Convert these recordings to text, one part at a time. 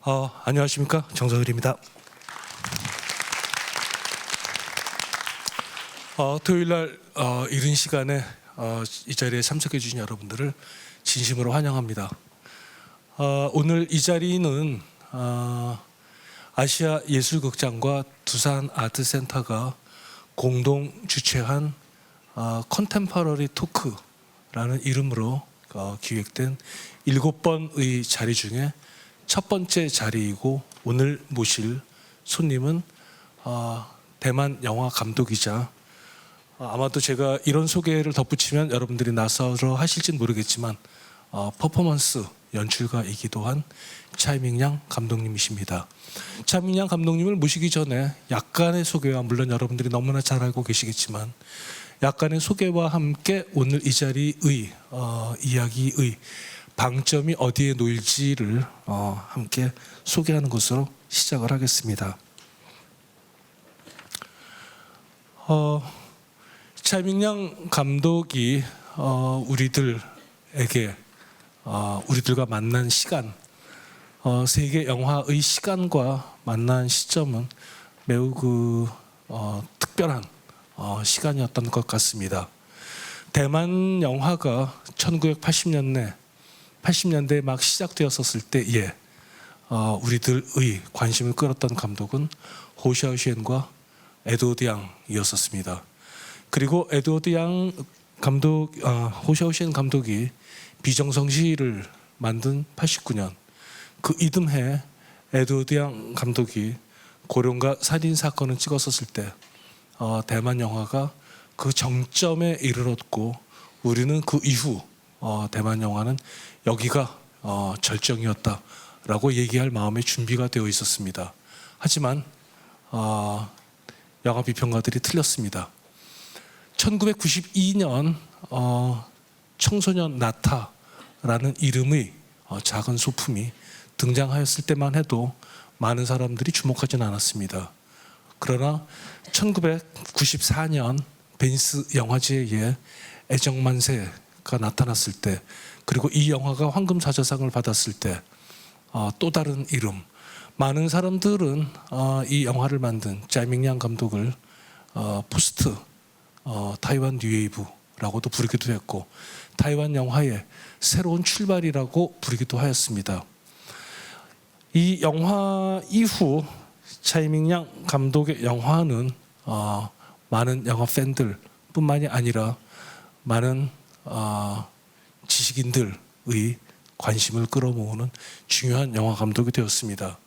안녕하십니까, 정성일입니다. 토요일날 이른 시간에 이 자리에 참석해 주신 여러분들을 진심으로 환영합니다. 오늘 이 자리는 아시아 예술극장과 두산 아트센터가 공동 주최한 컨템퍼러리 토크라는 이름으로 기획된 7번의 자리 중에 첫 번째 자리이고, 오늘 모실 손님은 대만 영화 감독이자 아마도 제가 이런 소개를 덧붙이면 여러분들이 낯설어 하실진 모르겠지만 퍼포먼스 연출가이기도 한 차이밍양 감독님이십니다. 차이밍양 감독님을 모시기 전에 약간의 소개와, 물론 여러분들이 너무나 잘 알고 계시겠지만 약간의 소개와 함께 오늘 이 자리의 이야기의 방점이 어디에 놓일지를 함께 소개하는 것으로 시작을 하겠습니다. 차이밍양 감독이 우리들에게 우리들과 만난 시간, 세계 영화의 시간과 만난 시점은 매우 특별한 시간이었던 것 같습니다. 대만 영화가 1980년대에 막 시작되었었을 때에 우리들의 관심을 끌었던 감독은 호샤오시엔과 에드워드 양이었었습니다. 그리고 에드워드 양 감독, 호샤오시엔 감독이 비정성시를 만든 89년, 그 이듬해 에드워드 양 감독이 고령가 살인 사건을 찍었었을 때 대만 영화가 그 정점에 이르렀고, 우리는 그 이후 대만 영화는 여기가 절정이었다라고 얘기할 마음의 준비가 되어 있었습니다. 하지만 영화 비평가들이 틀렸습니다. 1992년 청소년 나타라는 이름의 작은 소품이 등장하였을 때만 해도 많은 사람들이 주목하지는 않았습니다. 그러나 1994년 베니스 영화제에 애정만세가 나타났을 때, 그리고 이 영화가 황금사자상을 받았을 때 또 다른 이름, 많은 사람들은 이 영화를 만든 짜이밍양 감독을 포스트 타이완 뉴웨이브라고도 부르기도 했고, 타이완 영화의 새로운 출발이라고 부르기도 하였습니다. 이 영화 이후 차이밍양 감독의 영화는 많은 영화 팬들 뿐만이 아니라 많은 지식인들의 관심을 끌어모으는 중요한 영화 감독이 되었습니다.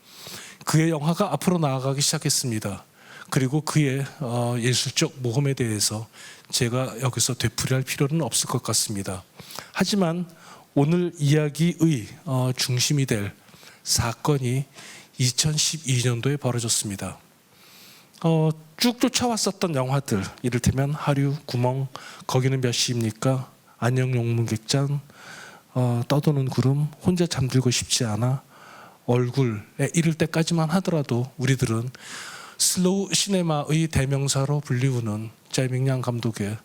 그의 영화가 앞으로 나아가기 시작했습니다. 그리고 그의 예술적 모험에 대해서 제가 여기서 되풀이할 필요는 없을 것 같습니다. 하지만 오늘 이야기의 중심이 될 사건이 2012년도에 벌어졌습니다. 쭉 쫓아왔었던 영화들, 이를테면 하류, 구멍, 거기는 몇 시입니까? 안녕 용문객잔, 떠도는 구름, 혼자 잠들고 싶지 않아, 얼굴에 이를 때까지만 하더라도 우리들은 슬로우 시네마의 대명사로 불리우는 짜이밍양 감독의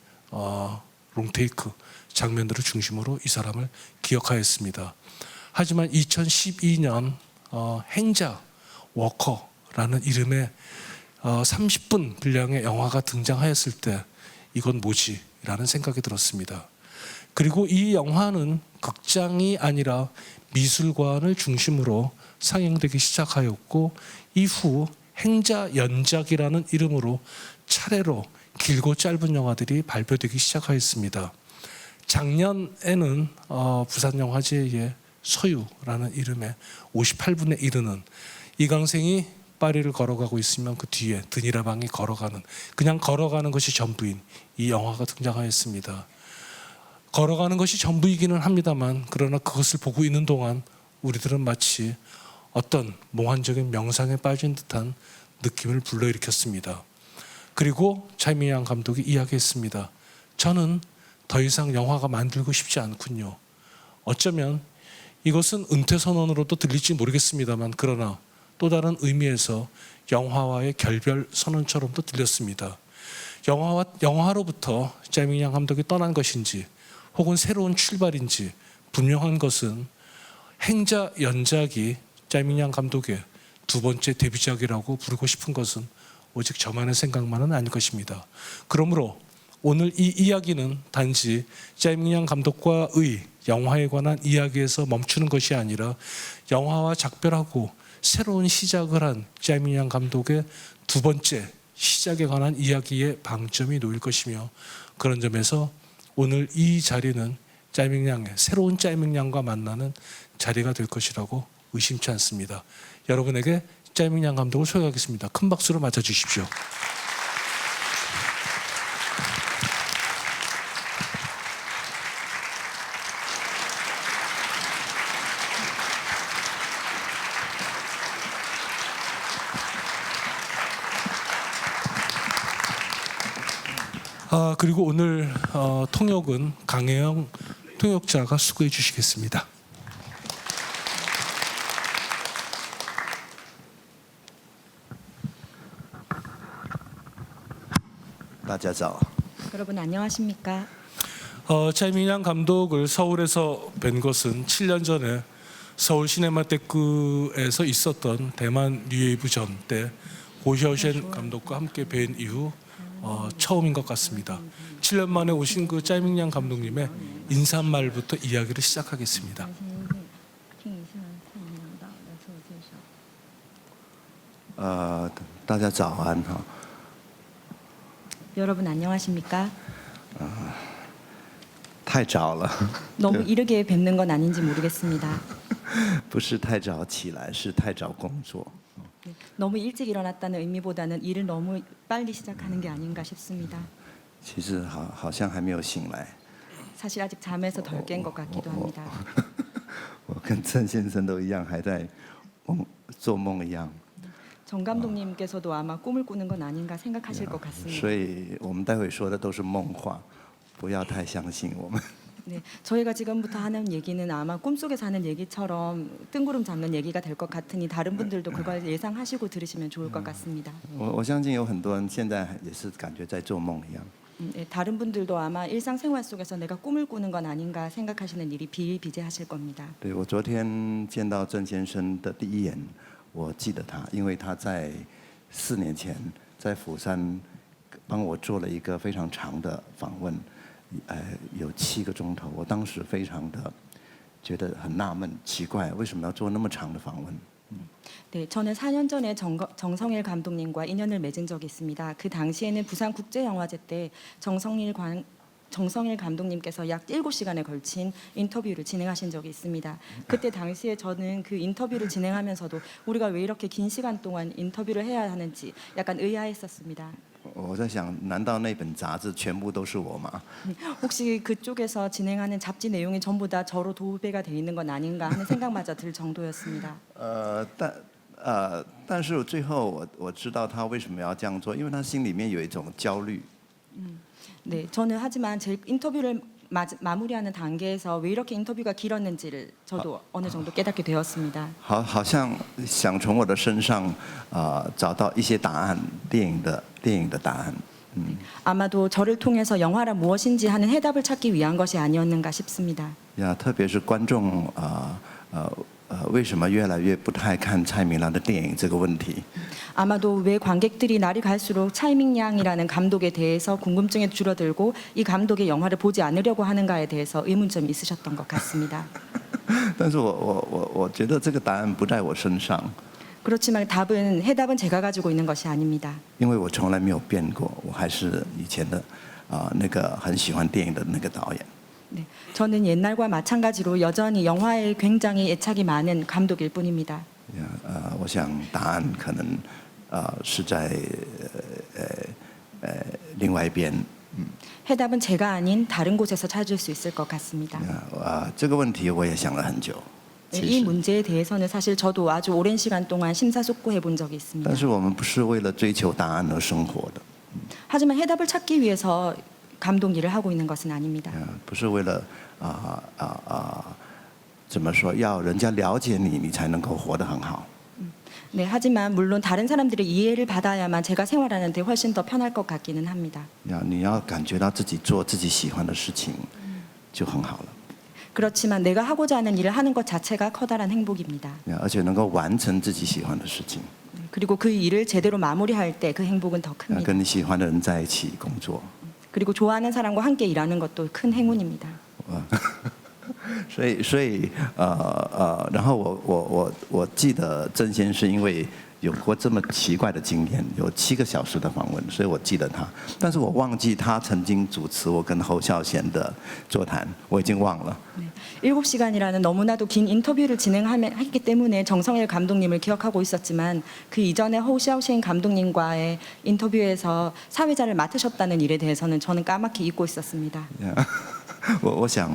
롱테이크 장면들을 중심으로 이 사람을 기억하였습니다. 하지만 2012년 행자 워커라는 이름의 30분 분량의 영화가 등장하였을 때 이건 뭐지? 라는 생각이 들었습니다. 그리고 이 영화는 극장이 아니라 미술관을 중심으로 상영되기 시작하였고, 이후 행자 연작이라는 이름으로 차례로 길고 짧은 영화들이 발표되기 시작하였습니다. 작년에는 부산영화제의 서유라는 이름의 58분에 이르는 이강생이 파리를 걸어가고 있으면 그 뒤에 드니라방이 걸어가는, 그냥 걸어가는 것이 전부인 이 영화가 등장하였습니다. 걸어가는 것이 전부이기는 합니다만, 그러나 그것을 보고 있는 동안 우리들은 마치 어떤 몽환적인 명상에 빠진 듯한 느낌을 불러일으켰습니다. 그리고 차이밍양 감독이 이야기했습니다. 저는 더 이상 영화가 만들고 싶지 않군요. 어쩌면 이것은 은퇴선언으로도 들릴지 모르겠습니다만, 그러나 또 다른 의미에서 영화와의 결별 선언처럼도 들렸습니다. 영화로부터 짜이밍양 감독이 떠난 것인지 혹은 새로운 출발인지 분명한 것은 행자 연작이 짜이밍양 감독의 두 번째 데뷔작이라고 부르고 싶은 것은 오직 저만의 생각만은 아닐 것입니다. 그러므로 오늘 이 이야기는 단지 짜이밍양 감독과의 영화에 관한 이야기에서 멈추는 것이 아니라 영화와 작별하고 새로운 시작을 한 짜이밍양 감독의 두 번째 시작에 관한 이야기에 방점이 놓일 것이며, 그런 점에서 오늘 이 자리는 짜이밍양의 새로운 짜이밍양과 만나는 자리가 될 것이라고 의심치 않습니다. 여러분에게 짜이밍양 감독을 소개하겠습니다. 큰 박수로 맞아주십시오. 그리고 오늘 통역은 강혜영 통역자가 수고해 주시겠습니다. 大家早。 여러분 안녕하십니까? 짜이밍양 감독을 서울에서 뵌 것은 7년 전에 서울 시네마테크에서 있었던 대만 뉴웨이브전 때 고셔셴 감독과 함께 뵌 이후 처음인 것 같습니다. 7년 만에 오신 그 짜이밍양 감독님의 인사말부터 이야기를 시작하겠습니다. 大家早安哈。 여러분 안녕하십니까? 太早了， 너무 이르게 뵙는 건 아닌지 모르겠습니다. 不是太早起来，是太早工作。 네, 너무 일찍 일어났다는 의미보다는 일을 너무 빨리 시작하는 게 아닌가 싶습니다. 其实好像还没有醒来。 사실 아직 잠에서 덜 깬 것 같기도 합니다. 我跟郑先生都一样，还在做梦一样。 정 감독님께서도 아마 꿈을 꾸는 건 아닌가 생각하실 것 같습니다. 所以我们待会说的都是梦话，不要太相信我们。 네, 저희가 지금부터 하는 얘기는 아마 꿈속에서 하는 얘기처럼 뜬구름 잡는 얘기가 될 것 같으니 다른 분들도 그걸 예상하시고 들으시면 좋을 것 같습니다. 我相信有很多人现在也是感觉在做梦一样。 네, 다른 분들도 아마 일상생활 속에서 내가 꿈을 꾸는 건 아닌가 생각하시는 일이 비일비재하실 겁니다. 对，我昨天见到郑先生的第一眼，我记得他，因为他在4年前在釜山帮我做了一个非常长的访问，有7个钟头。我当时非常的觉得很纳闷，奇怪为什么要做那么长的访问。 네, 저는 4년 전에 정성일 감독님과 인연을 맺은 적이 있습니다. 그 당시에는 부산국제영화제 때 정성일 감독님께서 약 7시간에 걸친 인터뷰를 진행하신 적이 있습니다. 그때 당시에 저는 그 인터뷰를 진행하면서도 우리가 왜 이렇게 긴 시간 동안 인터뷰를 해야 하는지 약간 의아했었습니다. 我在想，难道那本杂志全部都是我吗？ 혹시 그쪽에서 진행하는 잡지 내용이 전부 다 저로 도배가 돼 있는 건 아닌가 하는 생각마저 들 정도였습니다. 但是最后我知道他为什么要这样做，因为他心里面有一种焦虑。 네, 저는 하지만 제 인터뷰를 마무리하는 단계에서 왜 이렇게 인터뷰가 길었는지를 저도 어느 정도 깨닫게 되었습니다. 好像想从我的身上找到一些答案，电影的答案。 아마도 저를 통해서 영화란 무엇인지 하는 해답을 찾기 위한 것이 아니었는가 싶습니다. 呀，特别是观众为什么越来越不太看蔡明亮的电影这个问题。 아마도 왜 관객들이 날이 갈수록 차이밍양이라는 감독에 대해서 궁금증이 줄어들고 이 감독의 영화를 보지 않으려고 하는가에 대해서 의문점이 있으셨던 것 같습니다. 但是我觉得这个答案不在我身上， 그렇지만 해답은 제가 가지고 있는 것이 아닙니다. 因为我从来没有变过，我还是以前的那个很喜欢电影的那个导演。 네, 저는 옛날과 마찬가지로 여전히 영화에 굉장히 애착이 많은 감독일 뿐입니다. 我想答案可能是在另外一边。 해답은 제가 아닌 다른 곳에서 찾을 수 있을 것 같습니다. 这个问题我也想了很久。 네, 이 문제에 대해서는 사실 저도 아주 오랜 시간 동안 심사숙고해 본 적이 있습니다. 但是我们不是为了追求答案而生活的， 하지만 해답을 찾기 위해서 감독 일을 하고 있는 것은 아닙니다. 不是为了怎么说要人家了解你，你才能够活得很好。 네, 하지만 물론 다른 사람들의 이해를 받아야만 제가 생활하는 데 훨씬 더 편할 것 같기는 합니다. 你要感觉到自己做自己喜欢的事情就很好了。 그렇지만 내가 하고자 하는 일을 하는 것 자체가 커다란 행복입니다. 而且能够完成自己喜欢的事情， 그리고 그 일을 제대로 마무리할 때 그 행복은 더 큽니다. 跟你喜欢的人在一起工作。 그리고 좋아하는 사람과 함께 일하는 것도 큰 행운입니다. 然后我记得郑先生因为有过这么奇怪的经验，有7个小时的访问，所以我记得他，但是我忘记他曾经主持我跟侯孝贤的座谈，我已经忘了。 7시간이라는 너무나도 긴 인터뷰를 진행했기 때문에 정성일 감독님을 기억하고 있었지만 그 이전에 호시아오신 감독님과의 인터뷰에서 사회자를 맡으셨다는 일에 대해서는 저는 까맣게 잊고 있었습니다. 我想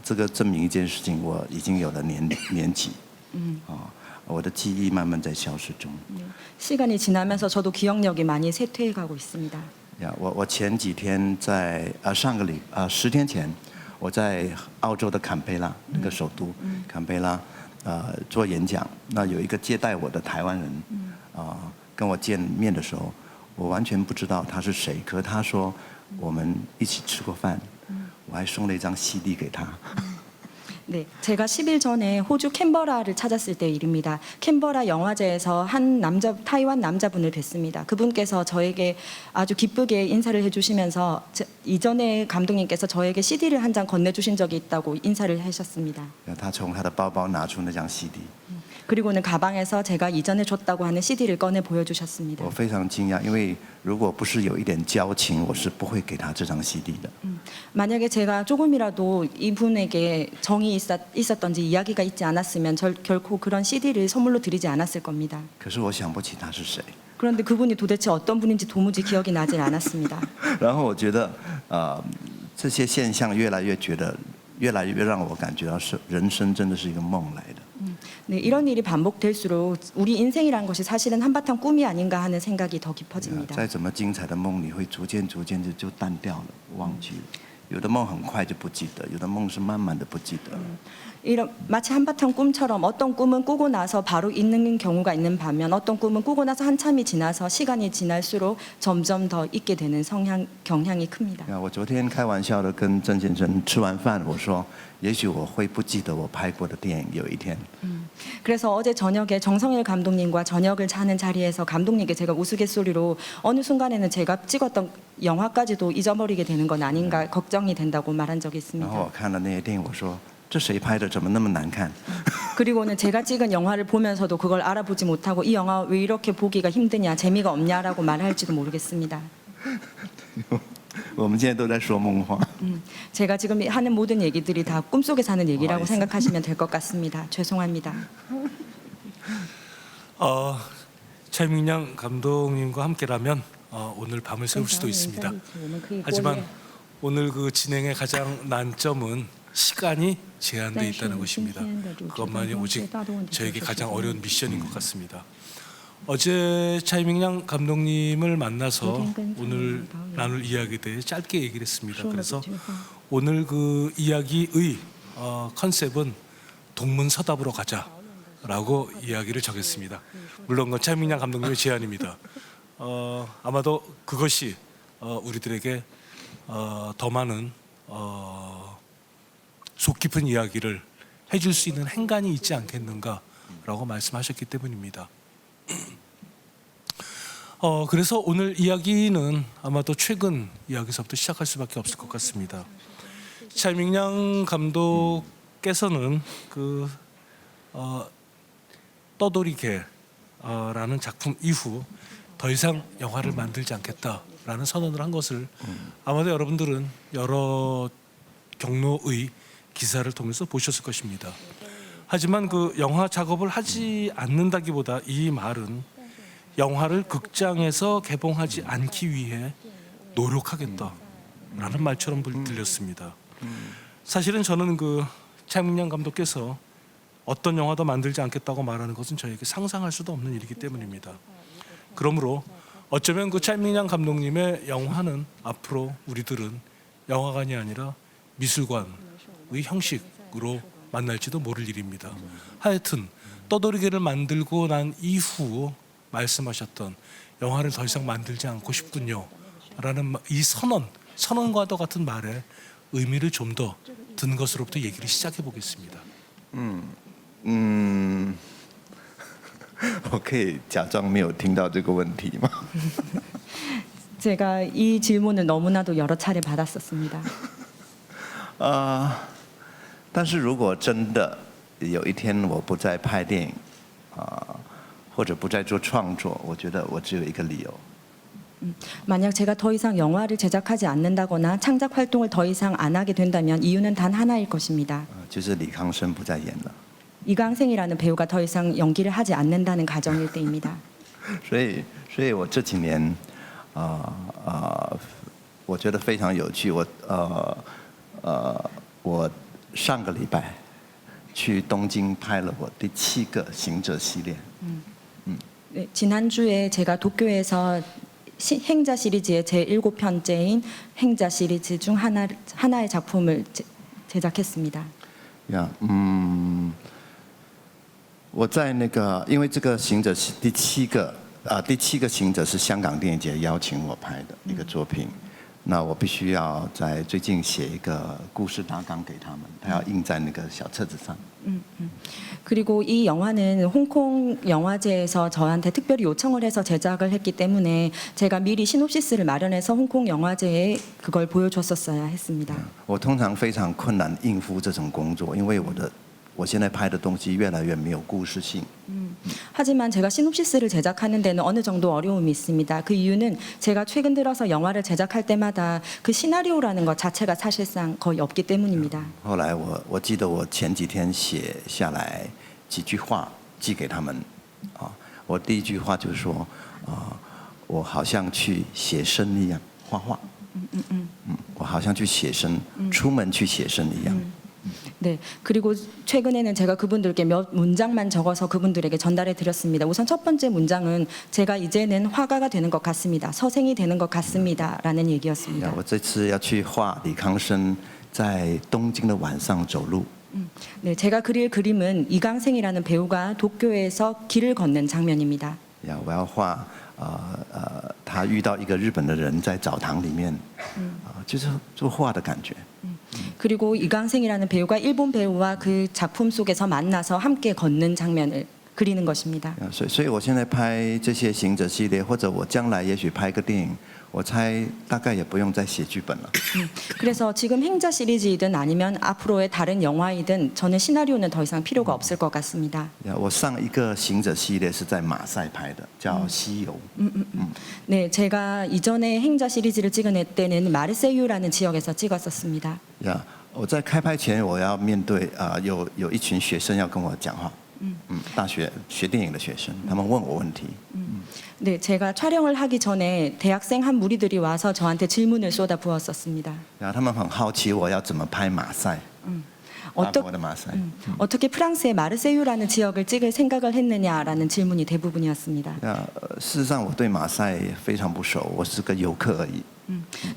这个证明一件事情，我已经有了年纪，我的记忆慢慢在消失中。 시간이 지나면서 저도 기억력이 많이 쇠퇴해가고 있습니다. 我前几天在10天前，我在澳洲的坎培拉那个首都坎培拉做演讲，那有一个接待我的台湾人跟我见面的时候，我完全不知道他是谁，可是他说我们一起吃过饭，我还送了一张 CD 给他。 네, 제가 10일 전에 호주 캔버라를 찾았을 때 일입니다. 캔버라 영화제에서 한 타이완 남자분을 뵀습니다. 그분께서 저에게 아주 기쁘게 인사를 해주시면서 이전에 감독님께서 저에게 CD를 한 장 건네주신 적이 있다고 인사를 하셨습니다. 他从他的包包拿出那张 CD， 그리고는 가방에서 제가 이전에 줬다고 하는 CD를 꺼내 보여주셨습니다. 我非常惊讶，因为如果不是有一点交情，我是不会给他这张 CD 的。 만약에 제가 조금이라도 이분에게 정이 있었던지 이야기가 있지 않았으면 결코 그런 CD를 선물로 드리지 않았을 겁니다. 可是我想不起他是谁。 그런데 그분이 도대체 어떤 분인지 도무지 기억이 나질 않았습니다. 然后我觉得这些现象越来越让我感觉到是人生真的是一个梦来的。 네, 이런 일이 반복될수록 우리 인생이라는 것이 사실은 한바탕 꿈이 아닌가 하는 생각이 더 깊어집니다. 再怎么精彩的梦，你会逐渐就淡掉了，忘记了。有的梦很快就不记得，有的梦是慢慢的不记得了。 마치 한바탕 꿈처럼 어떤 꿈은 꾸고 나서 바로 잊는 경우가 있는 반면 어떤 꿈은 꾸고 나서 한참이 지나서 시간이 지날수록 점점 더 잊게 되는 경향이 큽니다. 我昨天开玩笑的跟郑先生吃完饭，我说，也许我会不记得我拍过的电影，有一天。 그래서 어제 저녁에 정성일 감독님과 저녁을 하는 자리에서 감독님께 제가 우스갯소리로 어느 순간에는 제가 찍었던 영화까지도 잊어버리게 되는 건 아닌가 걱정이 된다고 말한 적이 然后 있습니다. 我看了那些电影，我说这谁拍的？怎么那么难看？ 그리고는 제가 찍은 영화를 보면서도 그걸 알아보지 못하고 이 영화 왜 이렇게 보기가 힘드냐, 재미가 없냐라고 말할지도 모르겠습니다. 我们现在都在说梦话。 제가 지금 하는 모든 얘기들이 다 꿈속에서 하는 얘기라고 알겠습니다. 생각하시면 될 것 같습니다. 죄송합니다. 차이밍양 감독님과 함께라면 오늘 밤을 새울 수도 있습니다. 하지만 오늘 그 진행의 가장 난점은 시간이 제한되어 있다는 것입니다. 그것만이 오직 저에게 가장 어려운 미션인 것 같습니다. 어제 차이밍양 감독님을 만나서 오늘 나눌 이야기에 대해 짧게 얘기를 했습니다. 그래서 오늘 그 이야기의 컨셉은 동문서답으로 가자라고 이야기를 정했습니다. 물론 그건 차이밍양 감독님의 제안입니다. 아마도 그것이 우리들에게 더 많은 속 깊은 이야기를 해줄 수 있는 행간이 있지 않겠는가라고 말씀하셨기 때문입니다. 그래서 오늘 이야기는 아마도 최근 이야기서부터 시작할 수밖에 없을 것 같습니다. 차이밍양 감독께서는 그 떠돌이개라는 작품 이후 더 이상 영화를 만들지 않겠다라는 선언을 한 것을 아마도 여러분들은 여러 경로의 기사를 통해서 보셨을 것입니다. 하지만 그 영화 작업을 하지 않는다기보다 이 말은 영화를 극장에서 개봉하지 않기 위해 노력하겠다라는 말처럼 들렸습니다. 사실은 저는 그 차이밍양 감독께서 어떤 영화도 만들지 않겠다고 말하는 것은 저에게 상상할 수도 없는 일이기 때문입니다. 그러므로 어쩌면 그 차이밍양 감독님의 영화는 앞으로 우리들은 영화관이 아니라 미술관의 형식으로 만날지도 모를 일입니다. 하여튼 떠돌이개를 만들고 난 이후 말씀하셨던 영화를 더 이상 만들지 않고 싶군요 라는 이 선언과도 같은 말에 의미를 좀 더 든 것으로부터 얘기를 시작해 보겠습니다. 我可以假装没有听到这个问题吗？ 제가 이 질문을 너무나도 여러 차례 받았었습니다. 但是如果真的有一天我不再拍电影，或者不再做创作，我觉得我只有一个理由， 만약 제가 더 이상 영화를 제작하지 않는다거나 창작 활동을 더 이상 안 하게 된다면 이유는 단 하나일 것입니다. 就是李康生不再演了。 이강생이라는 배우가 더 이상 연기를 하지 않는다는 가정일 때입니다. 所以我这几年，我觉得非常有趣。我上个礼拜去东京拍了我第7个行者系列。 네, 지난주에 제가 도쿄에서 행자 시리즈의 제7편째인 행자 시리즈 중 하나의 작품을 제작했습니다. 我在那个，因为这个行者第七个行者是香港电影节邀请我拍的一个作品，那我必须要在最近写一个故事大纲给他们，他要印在那个小册子上。 그리고 이 영화는 홍콩 영화제에서 저한테 특별히 요청을 해서 제작을 했기 때문에 제가 미리 시놉시스를 마련해서 홍콩 영화제에 그걸 보여줬었어야 했습니다. 我通常非常困难应付这种工作，因为我现在拍的东西越来越没有故事性。 하지만 제가 시놉시스를 제작하는 데는 어느 정도 어려움이 있습니다. 그 이유는 제가 최근 들어서 영화를 제작할 때마다 그 시나리오라는 것 자체가 사실상 거의 없기 때문입니다. 后来我记得我前几天写下来几句话寄给他们，我第一句话就是说，我好像去写生一样画画，我好像去写生，出门去写生一样。 네, 그리고 최근에는 제가 그분들께 몇 문장만 적어서 그분들에게 전달해 드렸습니다. 우선 첫 번째 문장은 제가 이제는 화가가 되는 것 같습니다. 서생이 되는 것 같습니다라는 얘기였습니다. 我这次要去画李康生在东京的晚上走路。 네, 제가 그릴 그림은 이강생이라는 배우가 도쿄에서 길을 걷는 장면입니다. 我要画他遇到一个日本的人在澡堂里面，就是做画的感觉。 그리고 이강생이라는 배우가 일본 배우와 그 작품 속에서 만나서 함께 걷는 장면을 그리는 것입니다. 所以我现在拍这些行者系列，或者我将来也许拍个电影，我猜大概也不用再写剧本了。 그래서 지금 행자 시리즈이든 아니면 앞으로의 다른 영화이든 저는 시나리오는 더 이상 필요가 없을 것 같습니다. 我上一个行者系列是在马赛拍的，叫《西游》。 네, 제가 이전에 행자 시리즈를 찍은 때는 마르세유라는 지역에서 찍었었습니다. 我在开拍前，我要面对有一群学生要跟我讲话，大学学电影的学生，他们问我问题。 네, 제가 촬영을 하기 전에 대학생 한 무리들이 와서 저한테 질문을 쏟아 부었었습니다. 他们很好奇我要怎么拍马赛，法国的马赛。 어떻게 프랑스의 마르세유라는 지역을 찍을 생각을 했느냐라는 질문이 대부분이었습니다. 事实上我对马赛非常不熟，我是个游客而已。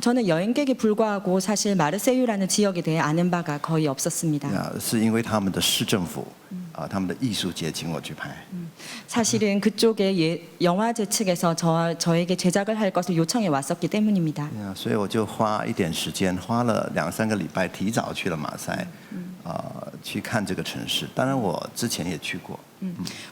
저는 여행객에 불과하고 사실 마르세유라는 지역에 대해 아는 바가 거의 없었습니다. 是因为他们的市政府他们的艺术节请我去拍。 사실은 그쪽에 영화제 측에서 저에게 제작을 할 것을 요청해 왔었기 때문입니다. 所以我就花一点时间，花了2-3个礼拜，提早去了马赛，去看这个城市。当然我之前也去过。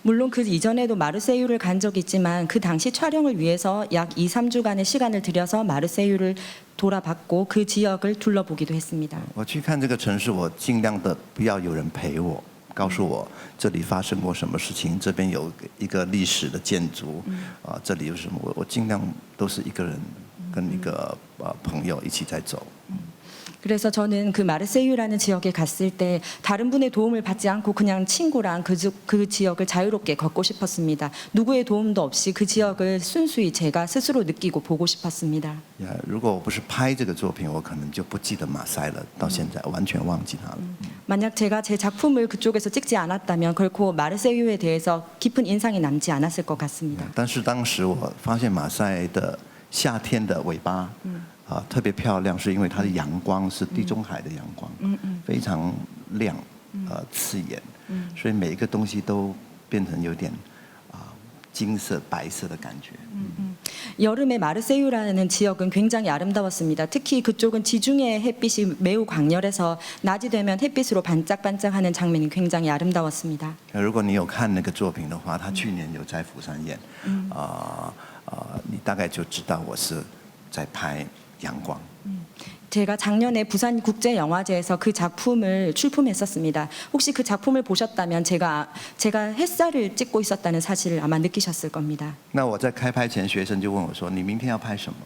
물론 그 이전에도 마르세유를 간 적이 있지만 그 당시 촬영을 위해서 약 2-3주간의 시간을 들여서 마르세유를 돌아봤고 그 지역을 둘러보기도 했습니다. 我去看这个城市，我尽量的不要有人陪我，告诉我这里发生过什么事情，这边有一个历史的建筑，这里有什么，我尽量都是一个人跟一个朋友一起在走。 그래서 저는 그 마르세유라는 지역에 갔을 때 다른 분의 도움을 받지 않고 그냥 친구랑 그 지역을 자유롭게 걷고 싶었습니다. 누구의 도움도 없이 그 지역을 순수히 제가 스스로 느끼고 보고 싶었습니다. 如果我不是拍这个作品，我可能就不记得马赛了，到现在完全忘记它了。 만약 제가 제 작품을 그쪽에서 찍지 않았다면 결코 마르세유에 대해서 깊은 인상이 남지 않았을 것 같습니다. 但是当时我发现马赛的夏天的尾巴，特别漂亮，是因为它的阳光是地中海的阳光，非常亮，刺眼，所以每一个东西都变成有点金色、白色的感觉。 여름에 마르세유라는 지역은 굉장히 아름다웠습니다. 특히 그쪽은 지중해 햇빛이 매우 강렬해서 낮이 되면 햇빛으로 반짝반짝하는 장면이 굉장히 아름다웠습니다. 如果你有看那个作品的话，他去年有在釜山演，你大概就知道我是在拍阳光。 제가 작년에 부산 국제영화제에서 그 작품을 출품했었습니다. 혹시 그 작품을 보셨다면 제가 햇살을 찍고 있었다는 사실을 아마 느끼셨을 겁니다. 那我在开拍前，学生就问我说：“你明天要拍什么？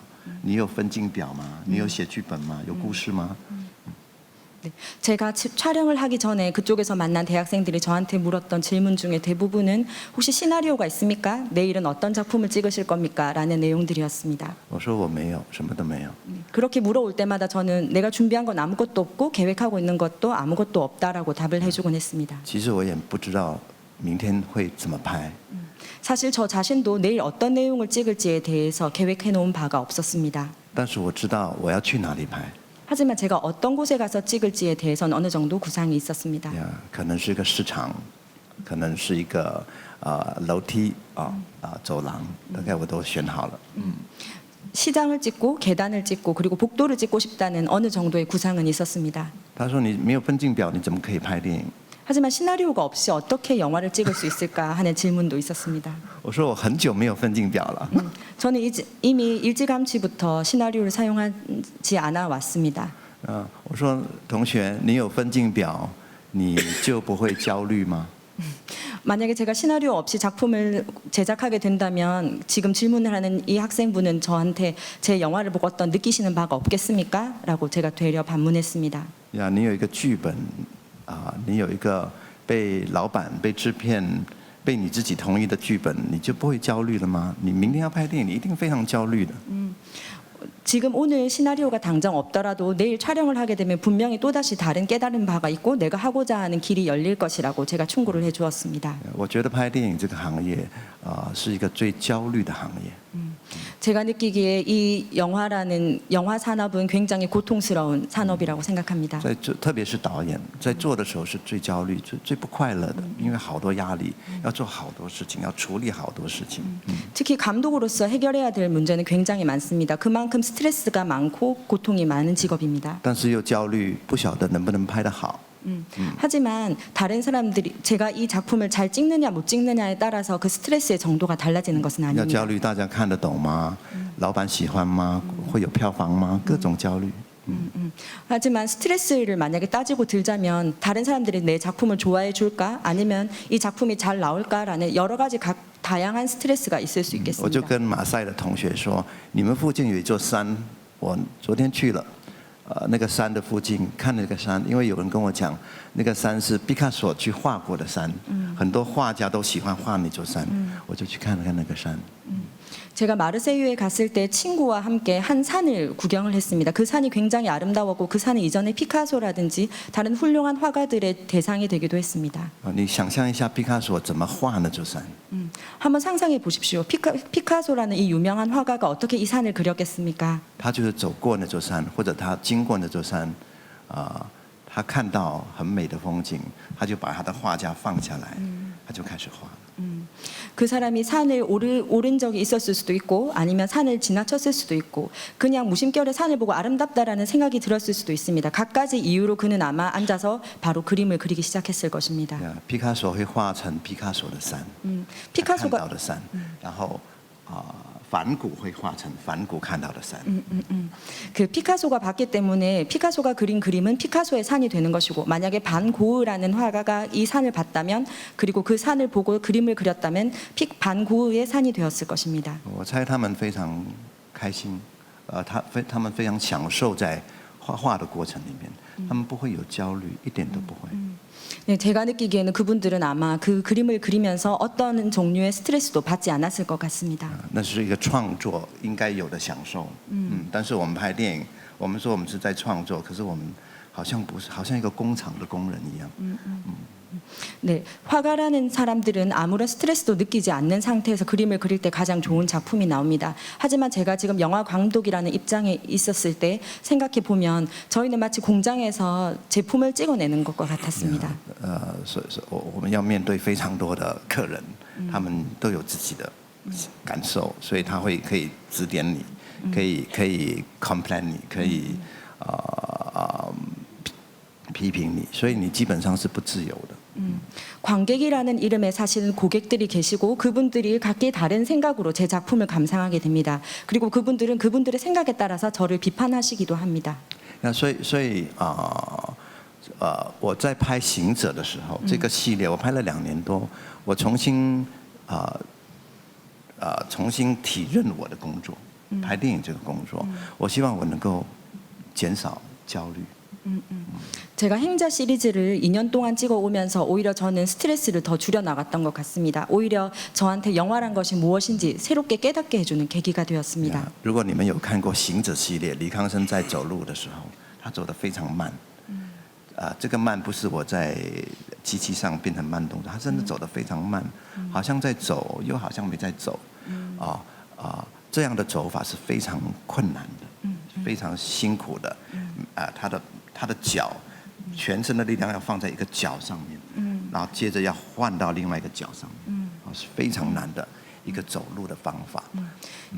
你有分镜表吗？你有写剧本吗？有故事吗？” 네, 제가 촬영을 하기 전에 그쪽에서 만난 대학생들이 저한테 물었던 질문 중에 대부분은 혹시 시나리오가 있습니까? 내일은 어떤 작품을 찍으실 겁니까? 라는 내용들이었습니다. 我说我没有，什么都没有。 그렇게 물어올 때마다 저는 내가 준비한 건 아무것도 없고 계획하고 있는 것도 아무것도 없다라고 답을 해주곤 했습니다. 其实我也不知道明天会怎么拍， 사실 저 자신도 내일 어떤 내용을 찍을지에 대해서 계획해 놓은 바가 없었습니다. 但是我知道我要去哪里拍。 하지만 제가 어떤 곳에 가서 찍을지에 대해서는 어느 정도 구상이 있었습니다. 可能是一个市场，可能是一个楼梯走廊，大概我都选好了。 시장을 찍고 계단을 찍고 그리고 복도를 찍고 싶다는 어느 정도의 구상은 있었습니다. 他说：“你没有分镜表，你怎么可以拍电影？” 하지만 시나리오가 없이 어떻게 영화를 찍을 수 있을까 하는 질문도 있었습니다. 我说：“我很久没有分镜表了。” 저는 이미 일찌감치부터 시나리오를 사용하지 않아 왔습니다. 我说：“同学，你有分镜表，你就不会焦虑吗？” 만약에 제가 시나리오 없이 작품을 제작하게 된다면 지금 질문을 하는 이 학생분은 저한테 제 영화를 보고 어떤 느끼시는 바가 없겠습니까? 라고 제가 되려 반문했습니다. 呀，你有一个剧本你有一个被老板、被制片、被你自己同意的剧本，你就不会焦虑了吗？你明天要拍电影，你一定非常焦虑的。 지금 오늘 시나리오가 당장 없더라도 내일 촬영을 하게 되면 분명히 또다시 다른 깨달은 바가 있고 내가 하고자 하는 길이 열릴 것이라고 제가 충고를 해주었습니다. 我觉得拍电影这个行业是一个最焦虑的行业。 제가 느끼기에 이 영화 산업은 굉장히 고통스러운 산업이라고 생각합니다. 特别是导演在做的时候是最焦虑、最不快乐的，因为好多压力，要做好多事情，要处理好多事情。 특히 감독으로서 해결해야 될 문제는 굉장히 많습니다. 그만큼 스트레스가 많고 고통이 많은 직업입니다. 但是又焦虑，不晓得能不能拍得好。 하지만 다른 사람들이 제가 이 작품을 잘 찍느냐 못 찍느냐에 따라서 그 스트레스의 정도가 달라지는 것은 要 아닙니다. 焦虑大家看得懂吗？老板喜欢吗？会有票房吗？各种焦虑。 하지만 스트레스를 만약에 따지고 들자면 다른 사람들이 내 작품을 좋아해 줄까? 아니면 이 작품이 잘 나올까라는 여러 가지 다양한 스트레스가 있을 수 我就 있겠습니다. 跟马赛的同学说，你们附近有一座山，我昨天去了。那个山的附近看那个山，因为有人跟我讲，那个山是毕卡索去画过的山，很多画家都喜欢画那座山，我就去看了看那个山。 제가 마르세유에 갔을 때 친구와 함께 한 산을 구경을 했습니다. 그 산이 굉장히 아름다웠고 그 산은 이전에 피카소라든지 다른 훌륭한 화가들의 대상이 되기도 했습니다. 你想象一下毕卡索怎么画那座山？ 한번 상상해 보십시오. 피카소라는 이 유명한 화가가 어떻게 이 산을 그렸겠습니까? 他就是走过那座山，或者他经过那座山，他看到很美的风景，他就把他的画架放下来，他就开始画。 그 사람이 산을 오른 적이 있었을 수도 있고 아니면 산을 지나쳤을 수도 있고 그냥 무심결에 산을 보고 아름답다라는 생각이 들었을 수도 있습니다. 갖가지 이유로 그는 아마 앉아서 바로 그림을 그리기 시작했을 것입니다. 毕卡索会画成毕卡索的山，他看到的山，然后梵谷会画成梵谷看到的山。 그 피카소가 봤기 때문에 피카소가 그린 그림은 피카소의 산이 되는 것이고 만약에 반 고흐라는 화가가 이 산을 봤다면 그리고 그 산을 보고 그림을 그렸다면 반 고흐의 산이 되었을 것입니다. 我猜他们非常开心，他们非常享受在画画的过程里面，他们不会有焦虑，一点都不会。 네, 제가 느끼기에는 그분들은 아마 그 그림을 그리면서 어떤 종류의 스트레스도 받지 않았을 것 같습니다. 那是一个创作应该有的享受。但是我们拍电影，我们说我们是在创作，可是我们好像不是，好像一个工厂的工人一样。 네, 화가라는 사람들은 아무런 스트레스도 느끼지 않는 상태에서 그림을 그릴 때 가장 좋은 작품이 나옵니다. 하지만 제가 지금 영화 감독이라는 입장에 있었을 때 생각해 보면 저희는 마치 공장에서 제품을 찍어내는 것과 같았습니다. 所以我们要面对非常多的客人，他们都有自己的感受，所以他可以指点你，可以 complain 你，可以批评你，所以你基本上是不自由的。 관객이라는 이름에 사실은 고객들이 계시고 그분들이 각기 다른 생각으로 제 작품을 감상하게 됩니다. 그리고 그분들은 그분들의 생각에 따라서 저를 비판하시기도 합니다. 那所以我在拍《行者》的时候，这个系列我拍了2年多，我重新体认我的工作，拍电影这个工作，我希望我能够减少焦虑。 제가 행자 시리즈를 2년 동안 찍어오면서 오히려 저는 스트레스를 더 줄여 나갔던 것 같습니다. 오히려 저한테 영화란 것이 무엇인지 새롭게 깨닫게 해주는 계기가 되었습니다. 如果你们有看过《行者》系列，李康生在走路的时候，他走得非常慢。这个慢不是我在机器上变成慢动作，他真的走得非常慢，好像在走，又好像没在走。这样的走法是非常困难的，非常辛苦的。他的脚，全身的力量要放在一个脚上面，然后接着要换到另外一个脚上面，是非常难的一个走路的方法。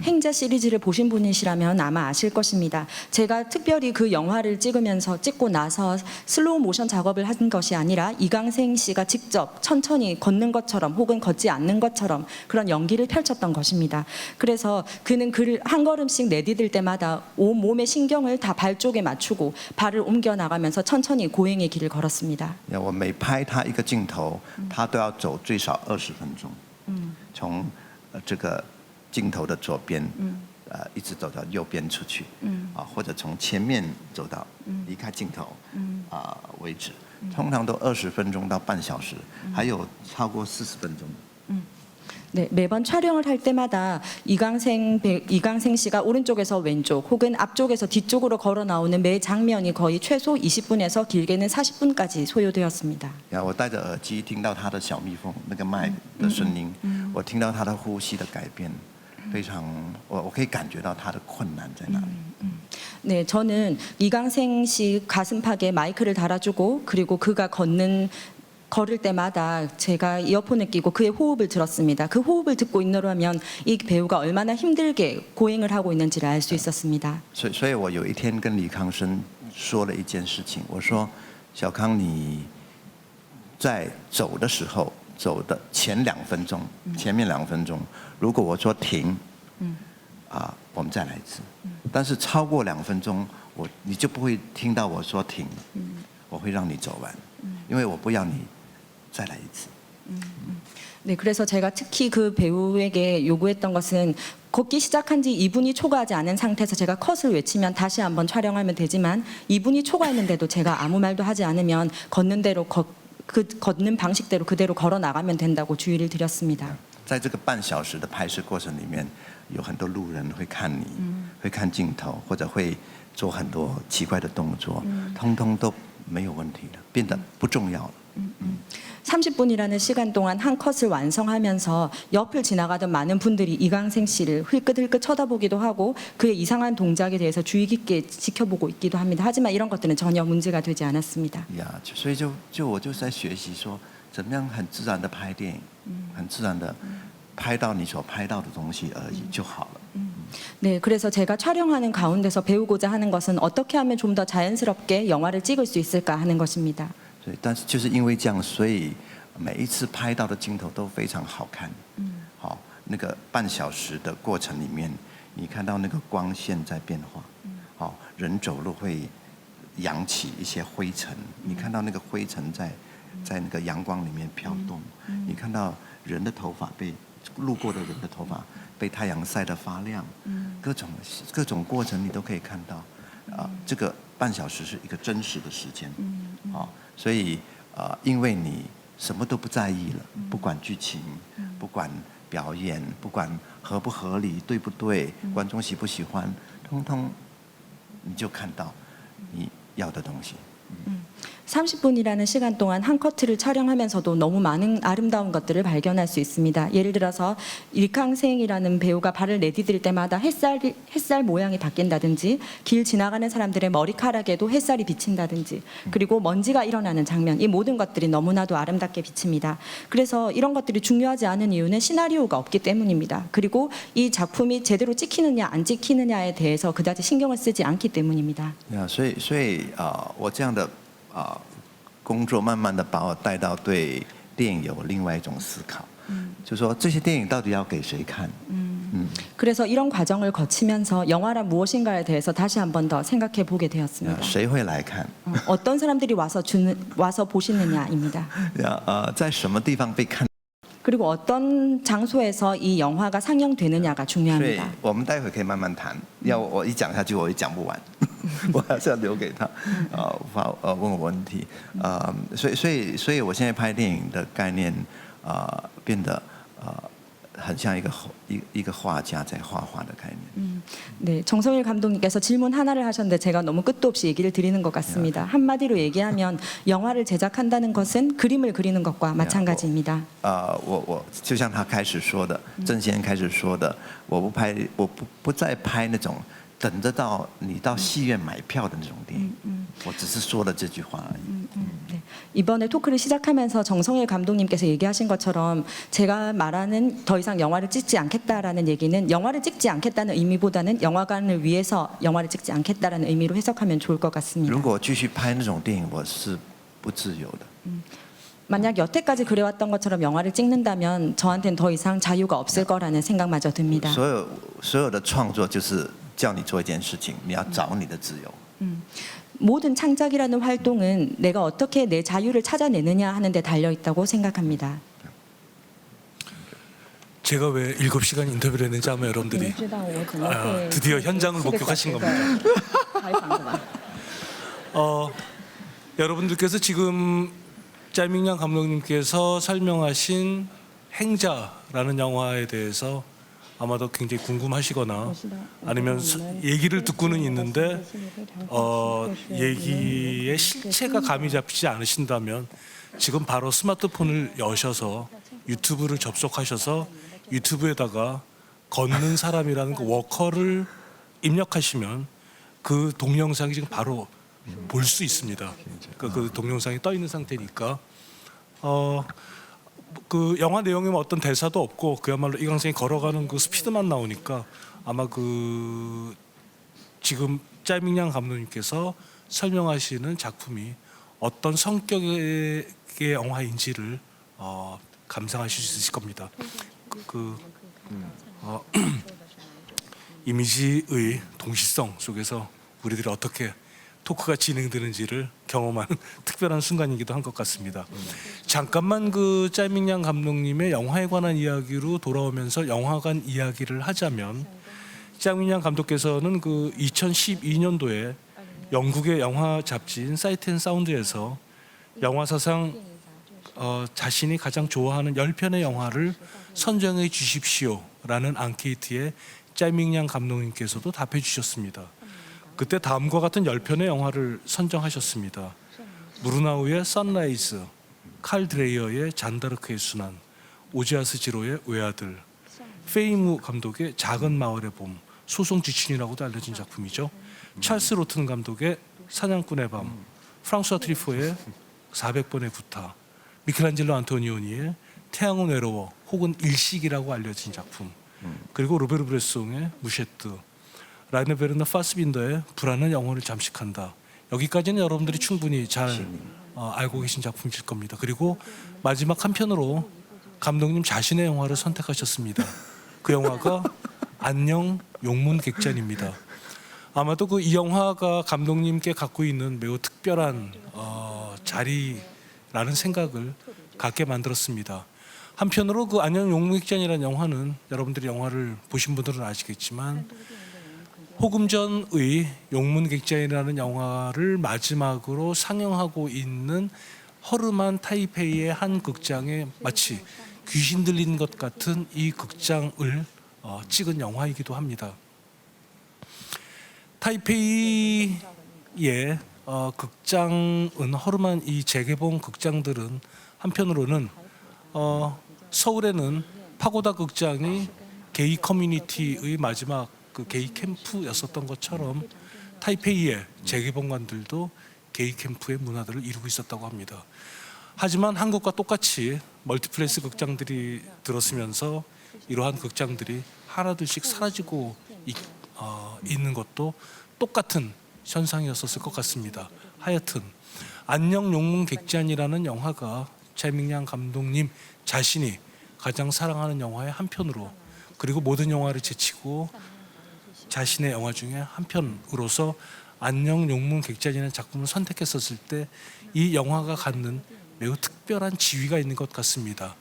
행자 시리즈를 보신 분이시라면 아마 아실 것입니다. 제가 특별히 그 영화를 찍고 나서 슬로우 모션 작업을 한 것이 아니라 이강생 씨가 직접 천천히 걷는 것처럼 혹은 걷지 않는 것처럼 그런 연기를 펼쳤던 것입니다. 그래서 그는 그를 한 걸음씩 내디딜 때마다 온 몸의 신경을 다 발 쪽에 맞추고 발을 옮겨 나가면서 천천히 고행의 길을 걸었습니다. 我每拍他一个镜头，他都要走最少20分钟，从这个 镜头的左边，一直走到右边出去，或者从前面走到离开镜头，为止，通常都20分钟到半小时，还有超过40分钟。 네, 매번 촬영을 할 때마다 이강생 씨가 오른쪽에서 왼쪽 혹은 앞쪽에서 뒤쪽으로 걸어 나오는 매 장면이 거의 최소 20분에서 길게는 40분까지 소요되었습니다. 我戴着耳机听到他的小蜜蜂那个麦的声音，我听到他的呼吸的改变，非常我可以感觉到他的困难在哪里。 네, 저는 이강생 씨 가슴팍에 마이크를 달아주고 그리고 그가 걸을 때마다 제가 이어폰을 끼고 그의 호흡을 들었습니다. 그 호흡을 듣고 있노라면 이 배우가 얼마나 힘들게 고행을 하고 있는지를 알 수 있었습니다. 所以我有一天跟李康生说了一件事情，我说小康你在走的时候走的前2分钟，前面2分钟，如果我说停，我们再来一次，但是超过2分钟，你就不会听到我说停，我会让你走完，因为我不要你 再来一次。 네, 그래서 제가 특히 그 배우에게 요구했던 것은 걷기 시작한 지 2분이 초과하지 않은 상태에서 제가 컷을 외치면 다시 한번 촬영하면 되지만 2분이 초과했는데도 제가 아무 말도 하지 않으면 걷는 대로 걷는 방식대로 그대로 걸어 나가면 된다고 주의를 드렸습니다. 在这个半小时的拍摄过程里面，有很多路人会看你，会看镜头，或者会做很多奇怪的动作，通通都没有问题了，变得不重要了。 30분이라는 시간 동안 한 컷을 완성하면서 옆을 지나가던 많은 분들이 이강생 씨를 흘끗흘끗 쳐다보기도 하고 그의 이상한 동작에 대해서 주의 깊게 지켜보고 있기도 합니다. 하지만 이런 것들은 전혀 문제가 되지 않았습니다. 所以我就在学习说，怎么样很自然的拍电影，很自然的拍到你所拍到的东西而已就好了。 네, 그래서 제가 촬영하는 가운데서 배우고자 하는 것은 어떻게 하면 좀 더 자연스럽게 영화를 찍을 수 있을까 하는 것입니다. 但是就是因为这样，所以每一次拍到的镜头都非常好看。好，那个半小时的过程里面，你看到那个光线在变化，好，人走路会扬起一些灰尘，你看到那个灰尘在那个阳光里面飘动，你看到人的头发路过的人的头发被太阳晒得发亮，各种过程你都可以看到。这个半小时是一个真实的时间，所以因为你什么都不在意了，不管剧情，不管表演，不管合不合理，对不对，观众喜不喜欢，通通你就看到你要的东西。 30분이라는 시간 동안 한 커트를 촬영하면서도 너무 많은 아름다운 것들을 발견할 수 있습니다. 예를 들어서 일캉생이라는 배우가 발을 내디딜 때마다 햇살 모양이 바뀐다든지, 길 지나가는 사람들의 머리카락에도 햇살이 비친다든지, 그리고 먼지가 일어나는 장면, 이 모든 것들이 너무나도 아름답게 비칩니다. 그래서 이런 것들이 중요하지 않은 이유는 시나리오가 없기 때문입니다. 그리고 이 작품이 제대로 찍히느냐 안 찍히느냐에 대해서 그다지 신경을 쓰지 않기 때문입니다. 所以我这样的工作慢慢的把我带到对电影有另外一种思考，就说这些电影到底要给谁看？ 그래서 이런 과정을 거치면서 영화란 무엇인가에 대해서 다시 한 번 더 생각해 보게 되었습니다. 谁会来看？ 어떤 사람들이 와서 보시느냐입니다. 在什么地方被看？ 그리고 어떤 장소에서 이 영화가 상영되느냐가 所以 중요합니다. 我们待会可以慢慢谈。要我一讲下去，我也讲不完，我还是要留给他问我问题。所以我现在拍电影的概念变得很像一个画家在画画的概念。 네, 정성일 감독님께서 질문 하나를 하셨는데 제가 너무 끝도 없이 얘기를 드리는 것 같습니다. 한마디로 얘기하면 영화를 제작한다는 것은 그림을 그리는 것과 마찬가지입니다. 我就像他开始说的，郑先开始说的，我不再拍那种等着到你到戏院买票的那种电影，我只是说了这句话而已。 네. 이번에 토크를 시작하면서 정성일 감독님께서 얘기하신 것처럼 제가 말하는 더 이상 영화를 찍지 않겠다라는 얘기는 영화를 찍지 않겠다는 의미보다는 영화관을 위해서 영화를 찍지 않겠다라는 의미로 해석하면 좋을 것 같습니다. 如果继续拍那种电影，我是不自由的。 만약 여태까지 그래왔던 것처럼 영화를 찍는다면 저한테는 더 이상 자유가 없을 거라는 생각마저 듭니다. 所有的创作就是叫你做一件事情，你要找你的自由。 모든 창작이라는 활동은 내가 어떻게 내 자유를 찾아내느냐 하는 데 달려 있다고 생각합니다. 제가 왜 7시간 인터뷰를 했는지 아마 여러분들이 드디어 현장을 목격하신 겁니다. 여러분들께서 지금 짤밍양 감독님께서 설명하신 행자라는 영화에 대해서 아마도 굉장히 궁금하시거나 아니면 얘기를 듣고는 있는데 얘기의 실체가 감이 잡히지 않으신다면 지금 바로 스마트폰을 여셔서 유튜브를 접속하셔서 유튜브에다가 걷는 사람이라는 그 워커를 입력하시면 그 동영상이 지금 바로 볼 수 있습니다. 그 동영상이 떠 있는 상태니까 그 영화 내용에 어떤 대사도 없고 그야말로 이광생이 걸어가는 그 스피드만 나오니까 아마 그 지금 짤밍양 감독님께서 설명하시는 작품이 어떤 성격의 영화인지를 감상하실 수 있을 겁니다. 이미지의 동시성 속에서 우리들이 어떻게 토크가 진행되는지를 경험하는 특별한 순간이기도 한 것 같습니다. 잠깐만 그 짤밍양 감독님의 영화에 관한 이야기로 돌아오면서 영화관 이야기를 하자면 짤밍양 감독께서는 그 2012년도에 영국의 영화 잡지인 사이트 앤 사운드에서 영화 사상 자신이 가장 좋아하는 10편의 영화를 선정해 주십시오라는 앙케이트에 짤밍양 감독님께서도 답해 주셨습니다. 그때 다음과 같은 10편의 영화를 선정하셨습니다. 무르나우의 선라이즈, 칼 드레이어의 잔다르크의 순환, 오지아스 지로의 외아들, 페이무 감독의 작은 마을의 봄, 소송 지춘이라고도 알려진 작품이죠. 찰스 로튼 감독의 사냥꾼의 밤, 프랑스와 트리포의 400번의 구타, 미켈란젤로 안토니오니의 태양은 외로워 혹은 일식이라고 알려진 작품, 그리고 로베르 브레송의 무셰트, 라이너 베르너 파스빈더의 불안한 영혼을 잠식한다. 여기까지는 여러분들이 충분히 잘 알고 계신 작품일 겁니다. 그리고 마지막 한 편으로 감독님 자신의 영화를 선택하셨습니다. 그 영화가 안녕 용문객잔입니다. 아마도 그 이 영화가 감독님께 갖고 있는 매우 특별한 자리라는 생각을 갖게 만들었습니다. 한편으로 그 안녕 용문객잔이라는 영화는 여러분들이 영화를 보신 분들은 아시겠지만 호금전의 용문객잔이라는 영화를 마지막으로 상영하고 있는 허름한 타이페이의 한 극장에 마치 귀신 들린 것 같은 이 극장을 찍은 영화이기도 합니다. 타이페이의 극장은 허름한 이 재개봉 극장들은 한편으로는 서울에는 파고다 극장이 게이 커뮤니티의 마지막 그 게이 캠프였었던 것처럼 타이페이의 재개봉관들도 게이 캠프의 문화들을 이루고 있었다고 합니다. 하지만 한국과 똑같이 멀티플렉스 극장들이 들었으면서 이러한 극장들이 하나둘씩 사라지고 있는 것도 똑같은 현상이었었을 것 같습니다. 하여튼 안녕 용문 객잔이라는 영화가 차이밍양 감독님 자신이 가장 사랑하는 영화의 한 편으로, 그리고 모든 영화를 제치고 자신의 영화 중에 한 편으로서 안녕 용문 객잔이라는 작품을 선택했었을 때 이 영화가 갖는 매우 특별한 지위가 있는 것 같습니다.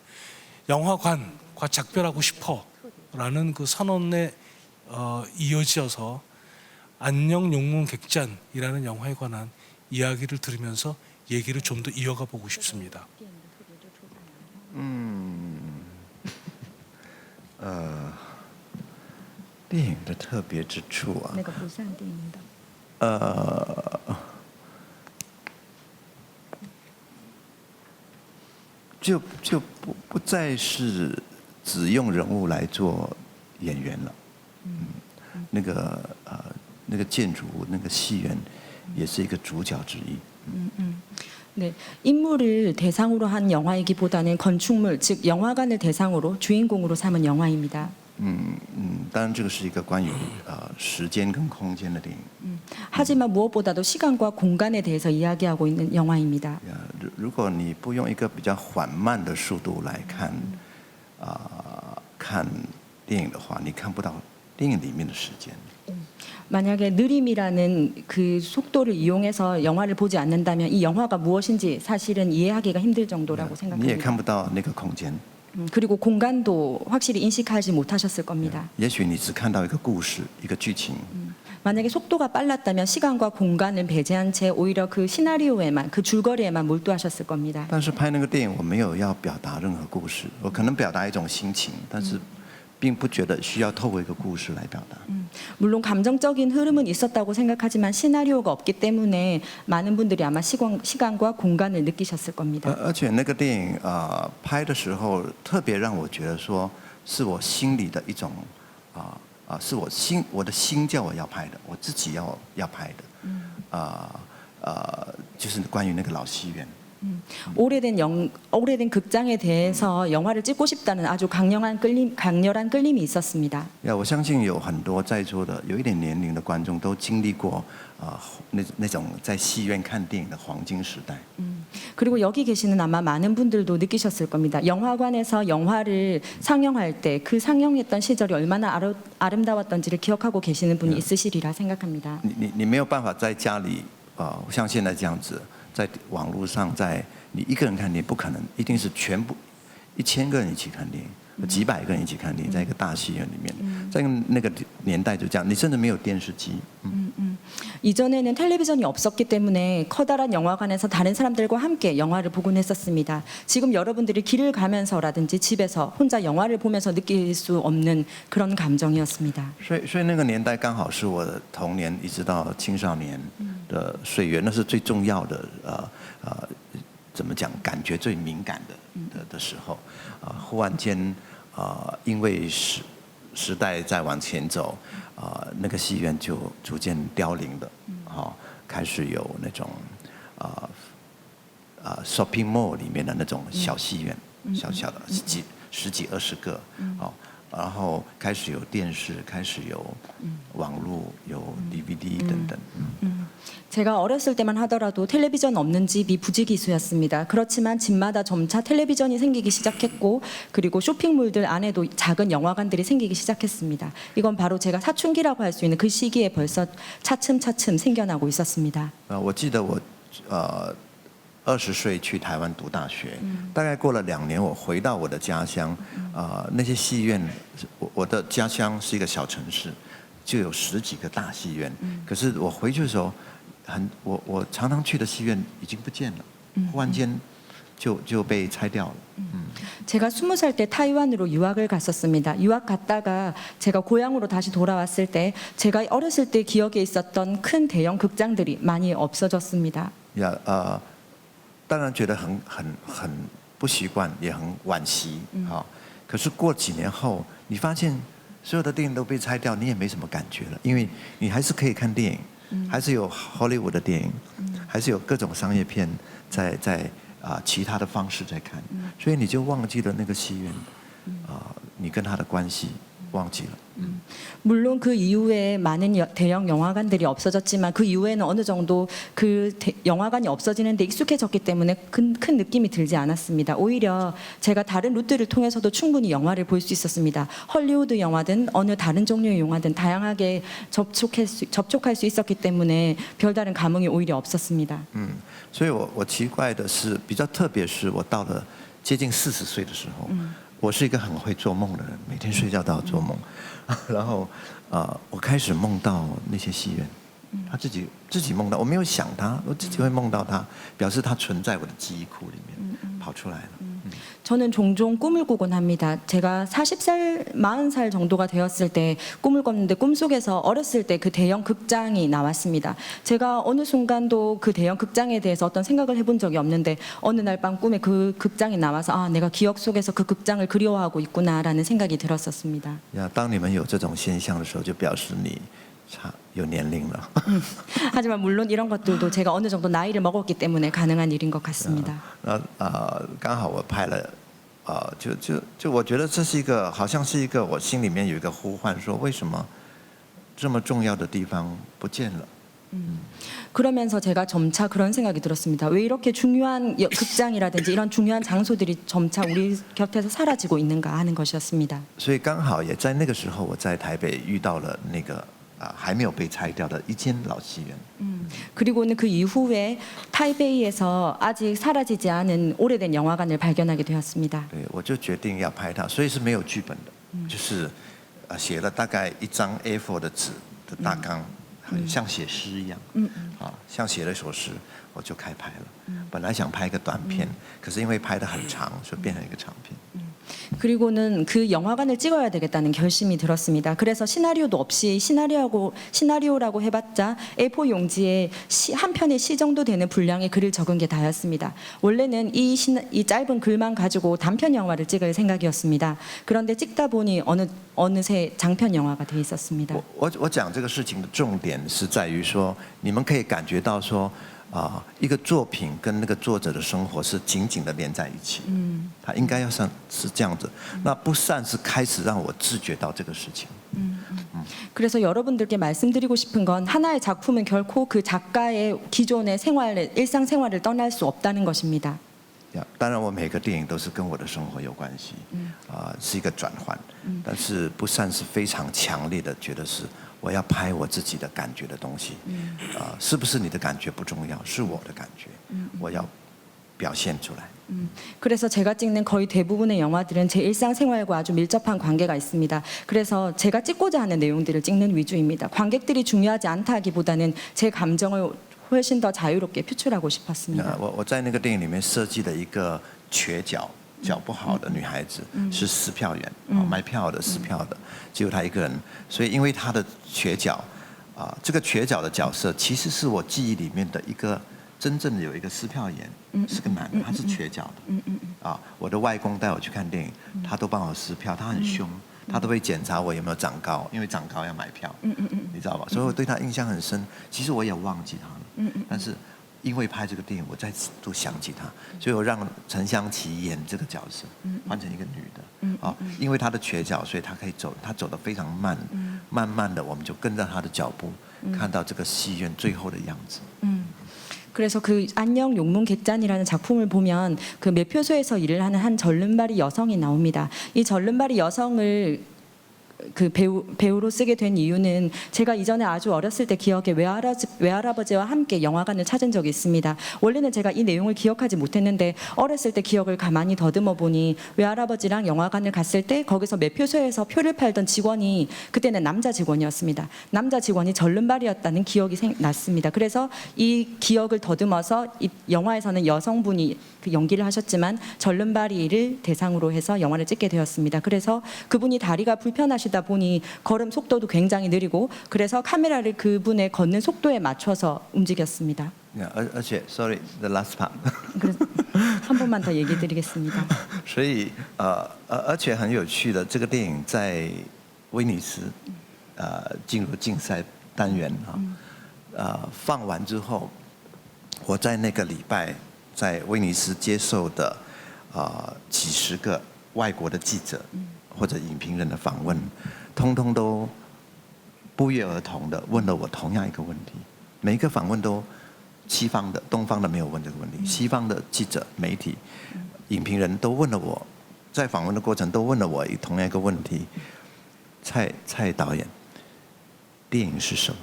영화관과 작별하고 싶어라는 그 선언에 이어지어서 안녕 용문 객잔이라는 영화에 관한 이야기를 들으면서 얘기를 좀 더 이어가 보고 싶습니다. 电影的特别之处啊，那个不算电影的。就不再是只用人物来做演员了。那个建筑物、那个戏院也是一个主角之一。 네, 인물을 대상으로 한 영화이기보다는 건축물, 즉 영화관을 대상으로 주인공으로 삼은 영화입니다. 当然这个是一个关于时间跟空间的电影。 하지만 무엇보다도 시간과 공간에 대해서 이야기하고 있는 영화입니다. 如果你不用一个比较缓慢的速度来看看电影的话，你看不到电影里面的时间。 만약에 느림이라는 그 속도를 이용해서 영화를 보지 않는다면 이 영화가 무엇인지 사실은 이해하기가 힘들 정도라고 你也 생각합니다. 看不到那个空间。 그리고 공간도 확실히 인식하지 못하셨을 겁니다. 也许你只看到一个故事、一个剧情。 만약에 속도가 빨랐다면 시간과 공간을 배제한 채 오히려 그 시나리오에만, 그 줄거리에만 몰두하셨을 겁니다. 但是拍那个电影，我没有要表达任何故事，我可能表达一种心情，但是并不觉得需要透过一个故事来表达。 물론 감정적인 흐름은 있었다고 생각하지만 시나리오가 없기 때문에 많은 분들이 아마 시간과 공간을 느끼셨을 겁니다. 而且那个电影拍的时候，特别让我觉得说，是我心里的一种是我的心叫我要拍的，我自己要拍的。就是关于那个老戏院。 오래된 극장에 대해서 영화를 찍고 싶다는 아주 강렬한 끌림이 있었습니다. 我相信有很多在座的有一点年龄的观众都经历过那种在戏院看电影的黄金时代。 그리고 여기 계시는 아마 많은 분들도 느끼셨을 겁니다. 영화관에서 영화를 상영할 때 그 상영했던 시절이 얼마나 아름다웠던지를 기억하고 계시는 분이 있으시리라 생각합니다. 你没有办法在家里像现在这样子，在网络上你一个人看电影不可能，一定是全部1000个人一起看电影，几百个人一起看电影，在一个大戏院里面，在那个年代就这样，你甚至没有电视机。 이전에는 텔레비전이 없었기 때문에 커다란 영화관에서 다른 사람들과 함께 영화를 보곤 했었습니다. 지금 여러분들이 길을 가면서라든지 집에서 혼자 영화를 보면서 느낄 수 없는 그런 감정이었습니다. 所以那个年代刚好是我的童年一直到青少年的岁月，那是最重要的怎么讲，感觉最敏感的时候。忽然间因为时代在往前走，那个戏院就逐渐凋零了，开始有那种shopping mall 里面的那种小戏院，小小的十几20个，然后开始有电视，开始有网络，有 DVD 等等。 제가 어렸을 때만 하더라도 텔레비전 없는 집이 부지기수였습니다. 그렇지만 집마다 점차 텔레비전이 생기기 시작했고 그리고 쇼핑몰들 안에도 작은 영화관들이 생기기 시작했습니다. 이건 바로 제가 사춘기라고 할 수 있는 그 시기에 벌써 차츰차츰 생겨나고 있었습니다. 我记得我20岁去台湾读大学，大概过了2年，我回到我的家乡，那些戏院，我的家乡是一个小城市，就有10几个大戏院，可是我回去的时候。 我常常去的戏院已经不见了，忽然间就被拆掉了。 제가 20살 때 타이완으로 유학을 갔었습니다. 유학 갔다가 제가 고향으로 다시 돌아왔을 때 제가 어렸을 때 기억에 있었던 큰 대형 극장들이 많이 없어졌습니다. 当然觉得很不习惯，也很惋惜啊。可是过几年后，你发现所有的电影都被拆掉，你也没什么感觉了，因为你还是可以看电影，还是有 Hollywood 的电影，还是有各种商业片在其他的方式在看，所以你就忘记了那个戏院你跟他的关系忘记了。 물론 그 이후에 많은 대형 영화관들이 없어졌지만 그 이후에는 어느 정도 그 영화관이 없어지는 데 익숙해졌기 때문에 큰 느낌이 들지 않았습니다. 오히려 제가 다른 루트를 통해서도 충분히 영화를 볼 수 있었습니다. 헐리우드 영화든 어느 다른 종류의 영화든 다양하게 접촉할 수 있었기 때문에 별다른 감흥이 오히려 없었습니다. 所以我奇怪的是，比较特别是我到了接近40岁的时候，我是一个很会做梦的人，每天睡觉都要做梦，然后我开始梦到那些戏院，他自己梦到，我没有想他，我自己会梦到他，表示他存在我的记忆库里面，跑出来了。 저는 종종 꿈을 꾸곤 합니다. 제가 40살, 40살 정도가 되었을 때 꿈을 꿨는데 꿈속에서 어렸을 때 그 대형 극장이 나왔습니다. 제가 어느 순간도 그 대형 극장에 대해서 어떤 생각을 해본 적이 없는데 어느 날 밤 꿈에 그 극장이 나와서 아, 내가 기억 속에서 그 극장을 그리워하고 있구나라는 생각이 들었었습니다. 当你们有这种现象的时候，就表示你有年龄了。 하지만 물론 이런 것들도 제가 어느 정도 나이를 먹었기 때문에 가능한 일인 것 같습니다. 刚好我拍了，就我觉得这是一个，好像是一个我心里面有一个呼唤，说为什么这么重要的地方不见了？ 그러면서 제가 점차 그런 생각이 들었습니다. 왜 이렇게 중요한 극장이라든지 이런 중요한 장소들이 점차 우리 곁에서 사라지고 있는가 하는 것이었습니다. 所以刚好也在那个时候，我在台北遇到了那个还没有被拆掉的一间老戏院。 그리고는 그 이후에 타이베이에서 아직 사라지지 않은 오래된 영화관을 발견하게 되었습니다. 对，我就决定要拍它，所以是没有剧本的，就是写了大概一张 A4 的纸的大纲，像写诗一样，像写了一首诗，我就开拍了。本来想拍一个短片，可是因为拍得很长，所以变成一个长片。 그리고는 그 영화관을 찍어야 되겠다는 결심이 들었습니다. 그래서 시나리오도 없이 시나리오라고 해봤자 A4 용지에 한 편의 시 정도 되는 분량의 글을 적은 게 다였습니다. 원래는 이 짧은 글만 가지고 단편 영화를 찍을 생각이었습니다. 그런데 찍다 보니 어느새 장편 영화가 돼 있었습니다. 我讲这个事情的重点是在于说，你们可以感觉到说。一个作品跟那个作者的生活是紧紧的连在一起，他应该要是这样子。那不善是开始让我自觉到这个事情。 그래서 여러분들께 말씀드리고 싶은 건 하나의 작품은 결코 그 작가의 기존의 일상생활을 떠날 수 없다는 것입니다. 当然，我每个电影都是跟我的生活有关系，是一个转换。但是不善是非常强烈的，觉得是我要拍我自己的感觉的东西，是不是你的感觉不重要，是我的感觉，我要表现出来。 그래서 제가 찍는 거의 대부분의 영화들은 제 일상생활과 아주 밀접한 관계가 있습니다. 그래서 제가 찍고자 하는 내용들을 찍는 위주입니다. 관객들이 중요하지 않다기보다는 제 감정을 훨씬 더 자유롭게 표출하고 싶었습니다. 我在那个电影里面设计了一个瘸脚不好的女孩子，是撕票员，卖票的撕票的，只有她一个人。所以因为她的瘸脚，这个瘸脚的角色其实是我记忆里面的一个真正的有一个撕票员，是个男的，他是瘸脚的。我的外公带我去看电影，他都帮我撕票，他很凶。 他都会检查我有没有长高，因为长高要买票，你知道吧？所以我对他印象很深。其实我也忘记他了，但是因为拍这个电影，我再次都想起他，所以我让陈香琪演这个角色，换成一个女的。因为她的瘸脚，所以她可以走，她走得非常慢，慢慢的我们就跟着她的脚步，看到这个戏院最後的样子。 그래서 그 안녕 용문객잔이라는 작품을 보면 그 매표소에서 일을 하는 한 절름발이 여성이 나옵니다. 이 절름발이 여성을 그 배우로 쓰게 된 이유는 제가 이전에 아주 어렸을 때 기억에 외할아버지와 함께 영화관을 찾은 적이 있습니다. 원래는 제가 이 내용을 기억하지 못했는데 어렸을 때 기억을 가만히 더듬어 보니 외할아버지랑 영화관을 갔을 때 거기서 매표소에서 표를 팔던 직원이 그때는 남자 직원이었습니다. 남자 직원이 절름발이였다는 기억이 났습니다. 그래서 이 기억을 더듬어서 이 영화에서는 여성분이 그 연기를 하셨지만 절름발이를 대상으로 해서 영화를 찍게 되었습니다. 그래서 그분이 다리가 불편하시다 보니 걸음 속도도 굉장히 느리고 그래서 카메라를 그분의 걷는 속도에 맞춰서 움직였습니다. 而且 sorry the last part， 그래서 한 번만 더 얘기드리겠습니다. 所以而且很有趣的，这个电影在威尼斯进入竞赛单元放完之后，我在那个礼拜在威尼斯接受的几十个外国的记者或者影评人的访问，通通都不约而同的问了我同样一个问题，每一个访问都西方的、东方的没有问这个问题，西方的记者、媒体、影评人都问了我，在访问的过程都问了我同样一个问题：蔡导演，电影是什么？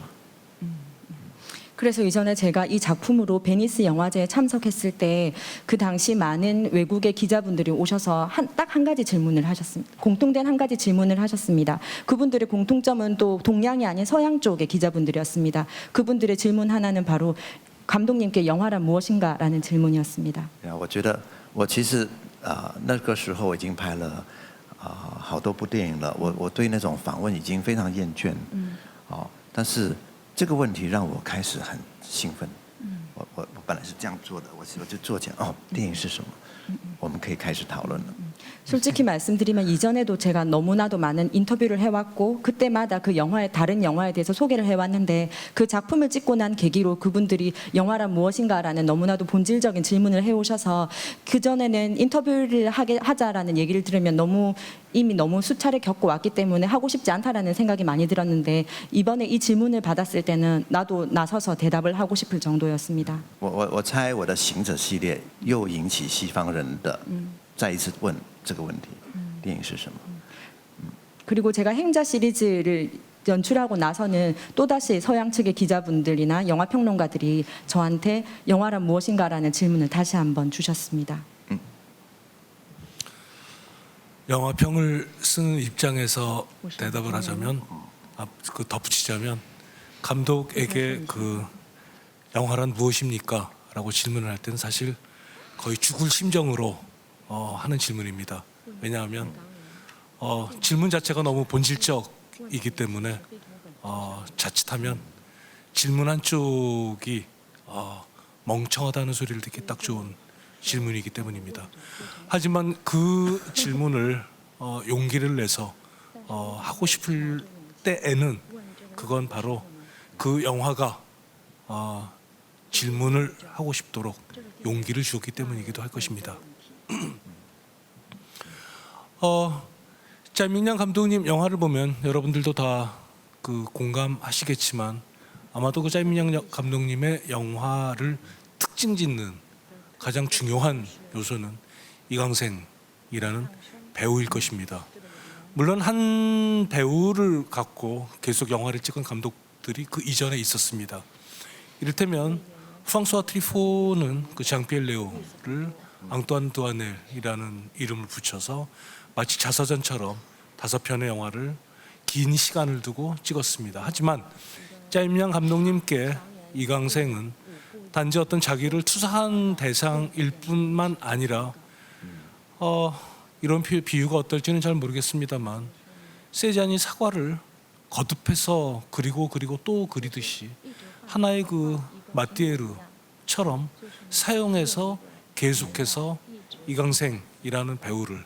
그래서 이전에 제가 이 작품으로 베니스 영화제에 참석했을 때 그 당시 많은 외국의 기자분들이 오셔서 딱 한 가지 질문을 하셨습니다. 공통된 한 가지 질문을 하셨습니다. 그분들의 공통점은 또 동양이 아닌 서양 쪽의 기자분들이었습니다. 그분들의 질문 하나는 바로 감독님께 영화란 무엇인가라는 질문이었습니다. 我觉得我其实那个时候已经拍了好多部电影了，我对那种访问已经非常厌倦，但是这个问题让我开始很兴奋。我本来是这样做的，我就坐起来，电影是什么？我们可以开始讨论了。 솔직히 말씀드리면 이전에도 제가 너무나도 많은 인터뷰를 해왔고 그때마다 그 영화의 다른 영화에 대해서 소개를 해왔는데 그 작품을 찍고 난 계기로 그분들이 영화란 무엇인가라는 너무나도 본질적인 질문을 해오셔서 그전에는 인터뷰를 하자라는 얘기를 들으면 이미 너무 수차례 겪고 왔기 때문에 하고 싶지 않다라는 생각이 많이 들었는데 이번에 이 질문을 받았을 때는 나도 나서서 대답을 하고 싶을 정도였습니다. 我猜我的行者系列又引起西方人的再一次问这个问题：电影是什么？ 그리고 제가 행자 시리즈를 연출하고 나서는 또다시 서양 측의 기자분들이나 영화 평론가들이 저한테 영화란 무엇인가라는 질문을 다시 한번 주셨습니다. 영화평을 쓰는 입장에서 대답을 하자면, 그 덧붙이자면 감독에게 그 영화란 무엇입니까? 라고 질문을 할 때는 사실 거의 죽을 심정으로 하는 질문입니다. 왜냐하면 질문 자체가 너무 본질적이기 때문에 자칫하면 질문 한쪽이 멍청하다는 소리를 듣기 딱 좋은 질문이기 때문입니다. 하지만 그 질문을 용기를 내서 하고 싶을 때에는 그건 바로 그 영화가 질문을 하고 싶도록 용기를 주었기 때문이기도 할 것입니다. 짤민양 감독님 영화를 보면 여러분들도 다 그 공감하시겠지만 아마도 그 짤민양 감독님의 영화를 특징짓는 가장 중요한 요소는 이강생이라는 배우일 것입니다. 물론 한 배우를 갖고 계속 영화를 찍은 감독들이 그 이전에 있었습니다. 이를테면 프랑스와 트리포는 그 장피엘 레오를 앙뚜안 두아넬이라는 이름을 붙여서 마치 자서전처럼 5편의 영화를 긴 시간을 두고 찍었습니다. 하지만 짤민양 감독님께 이강생은 단지 어떤 자기를 투사한 대상일 뿐만 아니라 이런 비유가 어떨지는 잘 모르겠습니다만 세잔이 사과를 거듭해서 그리고 또 그리듯이 하나의 그 마띠에르처럼 사용해서 계속해서 이강생이라는 배우를,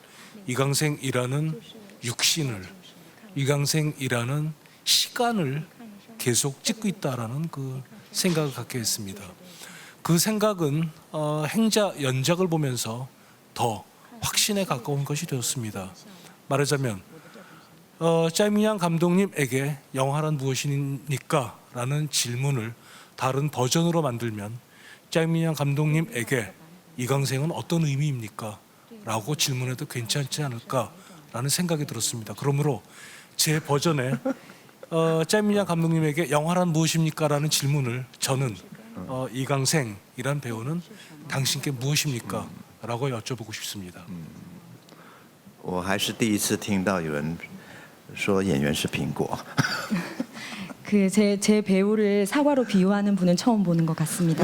이강생이라는 육신을, 이강생이라는 시간을 계속 찍고 있다라는 그 생각을 갖게 했습니다. 그 생각은 행자 연작을 보면서 더 확신에 가까운 것이 되었습니다. 말하자면 짤민양 감독님에게 영화란 무엇입니까? 라는 질문을 다른 버전으로 만들면 짤민양 감독님에게 이강생은 어떤 의미입니까? 라고 질문해도 괜찮지 않을까라는 생각이 들었습니다. 그러므로 제 버전에 짜임리양 감독님에게 영화란 무엇입니까라는 질문을 저는 이강생이란 배우는 당신께 무엇입니까?라고 여쭤보고 싶습니다. 我还是第一次听到有人说演员是苹果。 제 배우를 사과로 비유하는 분은 처음 보는 것 같습니다.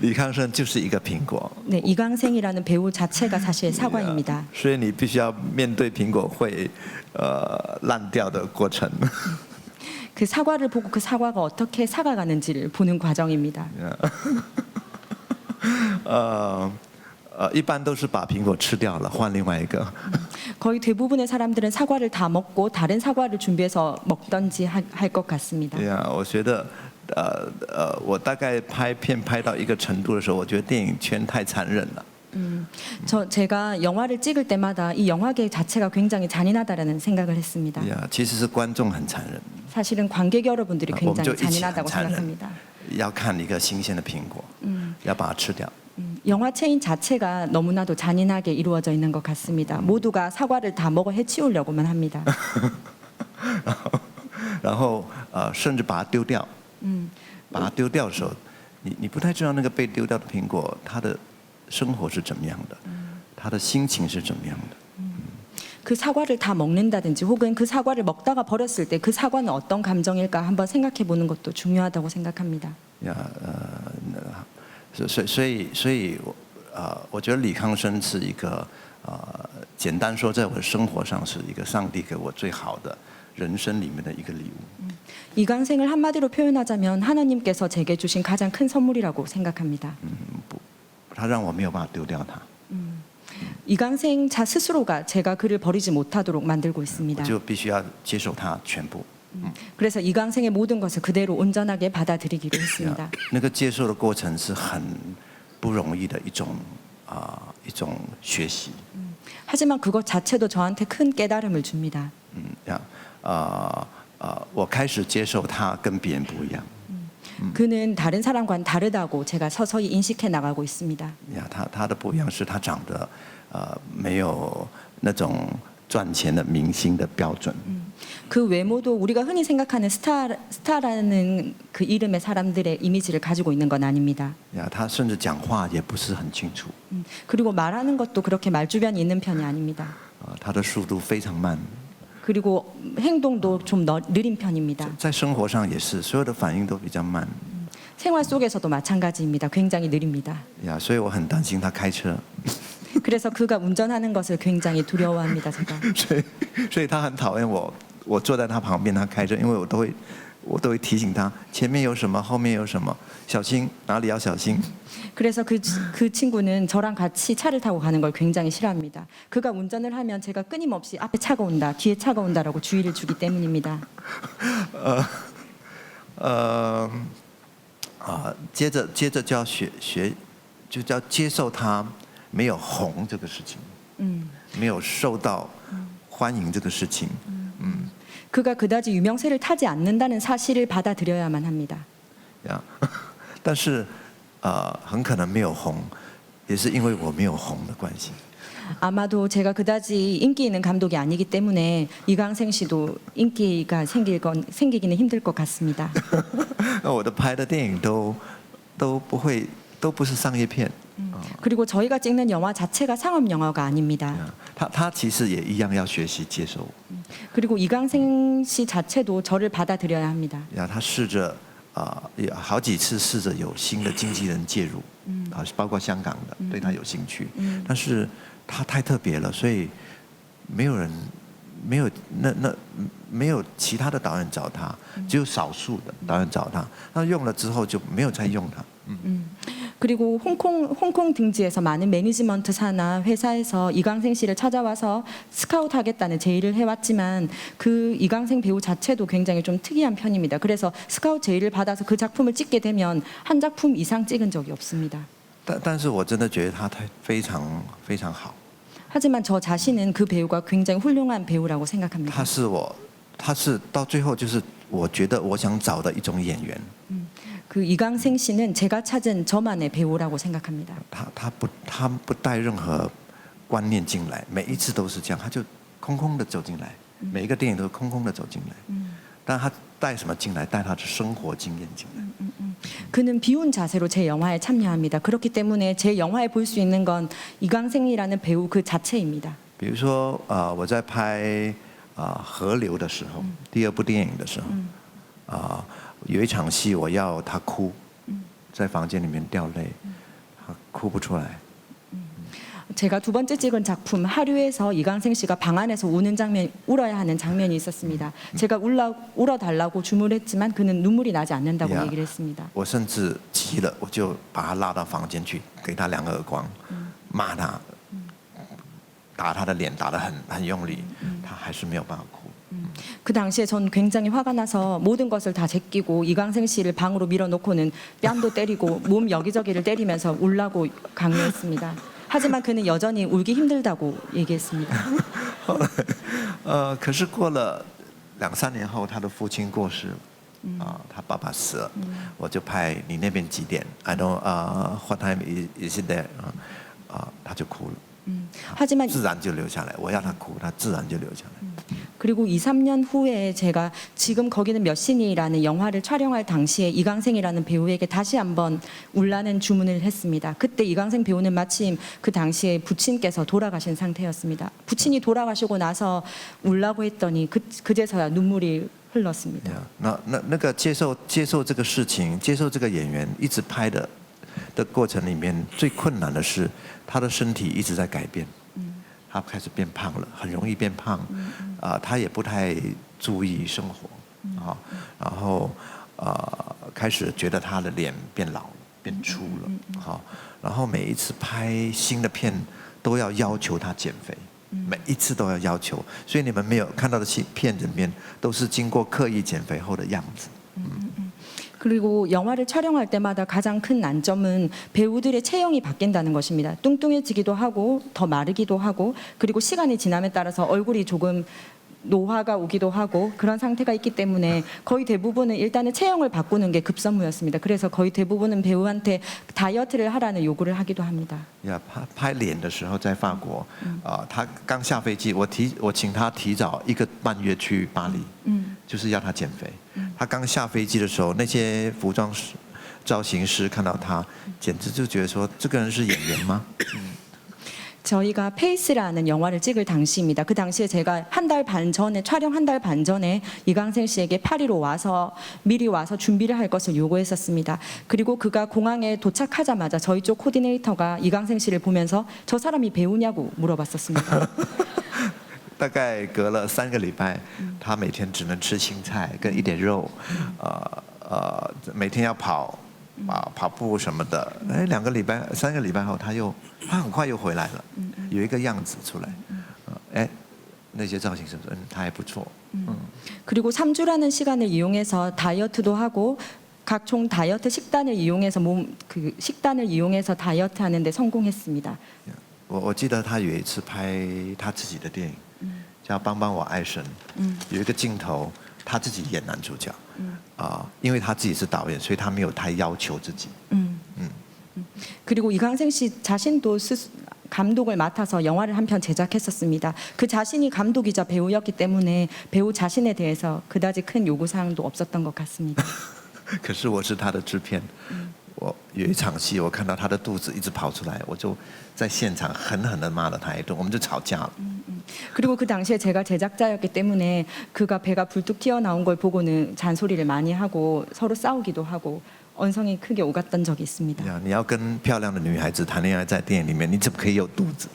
李康生就是一个苹果， 네, 이강생이라는 배우 자체가 사실 사과입니다. 所以你必须要面对苹果会烂掉的过程。 그 사과를 보고 그 사과가 어떻게 사가가는지를 보는 과정입니다. 一般都是把苹果吃掉了，换另外一个。 거의 대부분의 사람들은 사과를 다 먹고 다른 사과를 준비해서 먹던지 할 것 같습니다. 对呀，我觉得我大概拍片拍到一个程度的时候，我觉得电影圈太残忍了。 제가 영화를 찍을 때마다 이 영화계 자체가 굉장히 잔인하다라는 생각을 했습니다. 对呀，其实是观众很残忍， 사실은 관객 여러분들이 我们就 굉장히 一起很 잔인하다고 残忍 생각합니다. ，要看一个新鲜的苹果，要把它吃掉。 영화체인 자체가 너무나도 잔인하게 이루어져 있는 것 같습니다. 모두가 사과를 다 먹어 해치우려고만 합니다. 然后甚至把它丢掉。把它丢掉的时候，你不太知道那个被丢掉的苹果，它的生活是怎么样的，它的心情是怎么样的。 그 사과를 다 먹는다든지 혹은 그 사과를 먹다가 버렸을 때 그 사과는 어떤 감정일까 한번 생각해 보는 것도 중요하다고 생각합니다. 呀，所以我觉得李康生是一个简单说，在我的生活上是一个上帝给我最好的人生里面的一个礼物。 이강생을 한마디로 표현하자면 하나님께서 제게 주신 가장 큰 선물이라고 생각합니다. 他让我没有办法丢掉它， 이강생 자 스스로가 제가 그를 버리지 못하도록 만들고 我 있습니다. 就必须要接受它全部。 그래서 이강생의 모든 것을 그대로 온전하게 받아들이기로 했습니다. 那个接受的过程是很不容易的一种学习。 하지만 그것 자체도 저한테 큰 깨달음을 줍니다. 我开始接受他跟别人不一样。 그는 다른 사람과는 다르다고 제가 서서히 인식해 나가고 있습니다. 呀，他的不一样是他长得没有那种赚钱的明星的标准。 그 외모도 우리가 흔히 생각하는 스타라는 그 이름의 사람들의 이미지를 가지고 있는 건 아닙니다. 呀，他甚至讲话也不是很清楚。 그리고 말하는 것도 그렇게 말주변이 있는 편이 아닙니다. 他的速度非常慢， 그리고 행동도 좀 느린 편입니다. 在生活上也是，所有的反应都比较慢。 생활 속에서도 마찬가지입니다. 굉장히 느립니다. 呀，所以我很担心他开车， 그래서 그가 운전하는 것을 굉장히 두려워합니다. 제가. 所以他很讨厌我坐在他旁边他开车，因为我都会提醒他前面有什么，后面有什么，小心哪里要小心。 그래서 그 친구는 저랑 같이 차를 타고 가는 걸 굉장히 싫어합니다. 그가 운전을 하면 제가 끊임없이 앞에 차가 온다, 뒤에 차가 온다라고 주의를 주기 때문입니다. 接着就要就要接受他没有红这个事情，没有受到欢迎这个事情。 그가 그다지 유명세를 타지 않는다는 사실을 받아들여야만 합니다. 呀，但是很可能没有红，也是因为我没有红的关系。 아마도 제가 그다지 인기 있는 감독이 아니기 때문에 이강생 씨도 인기가 생기기는 힘들 것 같습니다. 那我的拍的电影都不是商业片。 그리고 저희가 찍는 영화 자체가 상업 영화가 아닙니다. 他其实也一样要学习接受。 그리고 이강생 씨 자체도 저를 받아들여야 합니다. 呀，他试着有好几次试着有新的经纪人介入，包括香港的对他有兴趣，但是他太特别了，所以没有其他的导演找他，只有少数的导演找他，他用了之后就没有再用他。 그리고 홍콩 등지에서 많은 매니지먼트사나 회사에서 이강생 씨를 찾아와서 스카우트하겠다는 제의를 해왔지만 그 이강생 배우 자체도 굉장히 좀 특이한 편입니다. 그래서 스카우트 제의를 받아서 그 작품을 찍게 되면 한 작품 이상 찍은 적이 없습니다. 但是我真的觉得他非常非常好。 하지만 저 자신은 그 배우가 굉장히 훌륭한 배우라고 생각합니다. 他是到最后就是我觉得我想找的一种演员。 그 이강생 씨는 제가 찾은 저만의 배우라고 생각합니다. 他不带任何观念进来，每一次都是这样，他就空空的走进来。每一个电影都是空空的走进来，但他带什么进来？带他的生活经验进来。 그는 비운 자세로 제 영화에 참여합니다. 그렇기 때문에 제 영화에 볼 수 있는 건 이광생이라는 배우 그 자체입니다. 比如说，我在拍河流的时候，第二部电影的时候，有一场戏我要他哭，在房间里面掉泪，他哭不出来。 제가 두 번째 찍은 작품 하류에서 이광생 씨가 방 안에서 우는 장면, 울어야 하는 장면이 있었습니다. 제가 울어달라고 주문했지만 그는 눈물이 나지 않는다고 야. 얘기를 했습니다. 我甚至急了，我就把他拉到房间去，给他2个耳光，骂他，打他的脸，打得很用力，他还是没有办法哭。 그 당시에 전 굉장히 화가 나서 모든 것을 다 제끼고 이광생 씨를 방으로 밀어놓고는 뺨도 때리고 몸 여기저기를 때리면서 울라고 강요했습니다. 하지만 그는 여전히 울기 힘들다고 얘기했습니다. 可是过了2、3年后，他的父亲过世，他爸爸死了，我就派你那边几点 ？I don't what time is it there？他就哭了。 하지만 自然就流下来。我要他哭，他自然就流下来。 그리고 2, 3년 후에 제가 지금 거기는 몇 시니라는 영화를 촬영할 당시에 이광생이라는 배우에게 다시 한번 울라는 주문을 했습니다. 그때 이광생 배우는 마침 그 당시에 부친께서 돌아가신 상태였습니다. 부친이 돌아가시고 나서 울라고 했더니 그제서야 눈물이 흘렀습니다. 那个接受这个事情，接受这个演员一直拍的过程里面，最困难的是他的身体一直在改变。 他开始变胖了，很容易变胖，他也不太注意生活，然后开始觉得他的脸变老、变粗了，然后每一次拍新的片都要求他减肥，每一次都要求，所以你们没有看到的片子里面都是经过刻意减肥后的样子。 그리고 영화를 촬영할 때마다 가장 큰 난점은 배우들의 체형이 바뀐다는 것입니다. 뚱뚱해지기도 하고 더 마르기도 하고 그리고 시간이 지남에 따라서 얼굴이 조금 노화가 오기도 하고 그런 상태가 있기 때문에 거의 대부분은 일단은 체형을 바꾸는 게 급선무였습니다. 그래서 거의 대부분은 배우한테 다이어트를 하라는 요구를 하기도 합니다. 拍脸的时候在法国，他刚下飞机，我请他提早1个半月去巴黎，就是要他减肥。他刚下飞机的时候，那些服装造型师看到他，简直就觉得说这个人是演员吗？ 저희가 페이스라는 영화를 찍을 당시입니다. 그 당시에 제가 촬영 한 달 반 전에 이광생 씨에게 파리로 와서 미리 와서 준비를 할 것을 요구했었습니다. 그리고 그가 공항에 도착하자마자 저희 쪽 코디네이터가 이광생 씨를 보면서 저 사람이 배우냐고 물어봤었습니다. 大概隔了3个礼拜，他每天只能吃青菜跟一点肉，每天要跑步什么的。哎，3个礼拜后，他很快又回来了，有一个样子出来。哎，那些造型师说，他还不错。 그리고 3주라는 시간을 이용해서 다이어트도 하고 각종 다이어트 식단을 이용해서 식단을 이용해서 다이어트하는 데 성공했습니다. 我记得他有一次拍他自己的电影，叫《帮帮我爱神》，有一个镜头他自己演男主角，因为他自己是导演，所以他没有太要求自己。 그리고 이광생 씨 자신도 감독을 맡아서 영화를 한 편 제작했었습니다. 그 자신이 감독이자 배우였기 때문에 배우 자신에 대해서 그다지 큰 요구사항도 없었던 것 같습니다. 可是我是他的制片，我有一场戏，我看到他的肚子一直跑出来，我就在现场狠狠地骂了他一顿，我们就吵架了。 그리고 그 당시에 제가 제작자였기 때문에 그가 배가 불뚝 튀어나온 걸 보고는 잔소리를 많이 하고 서로 싸우기도 하고 언성이 크게 오갔던 적이 있습니다. 你要跟漂亮的女孩子谈恋爱，在电影里面，你怎么可以有肚子？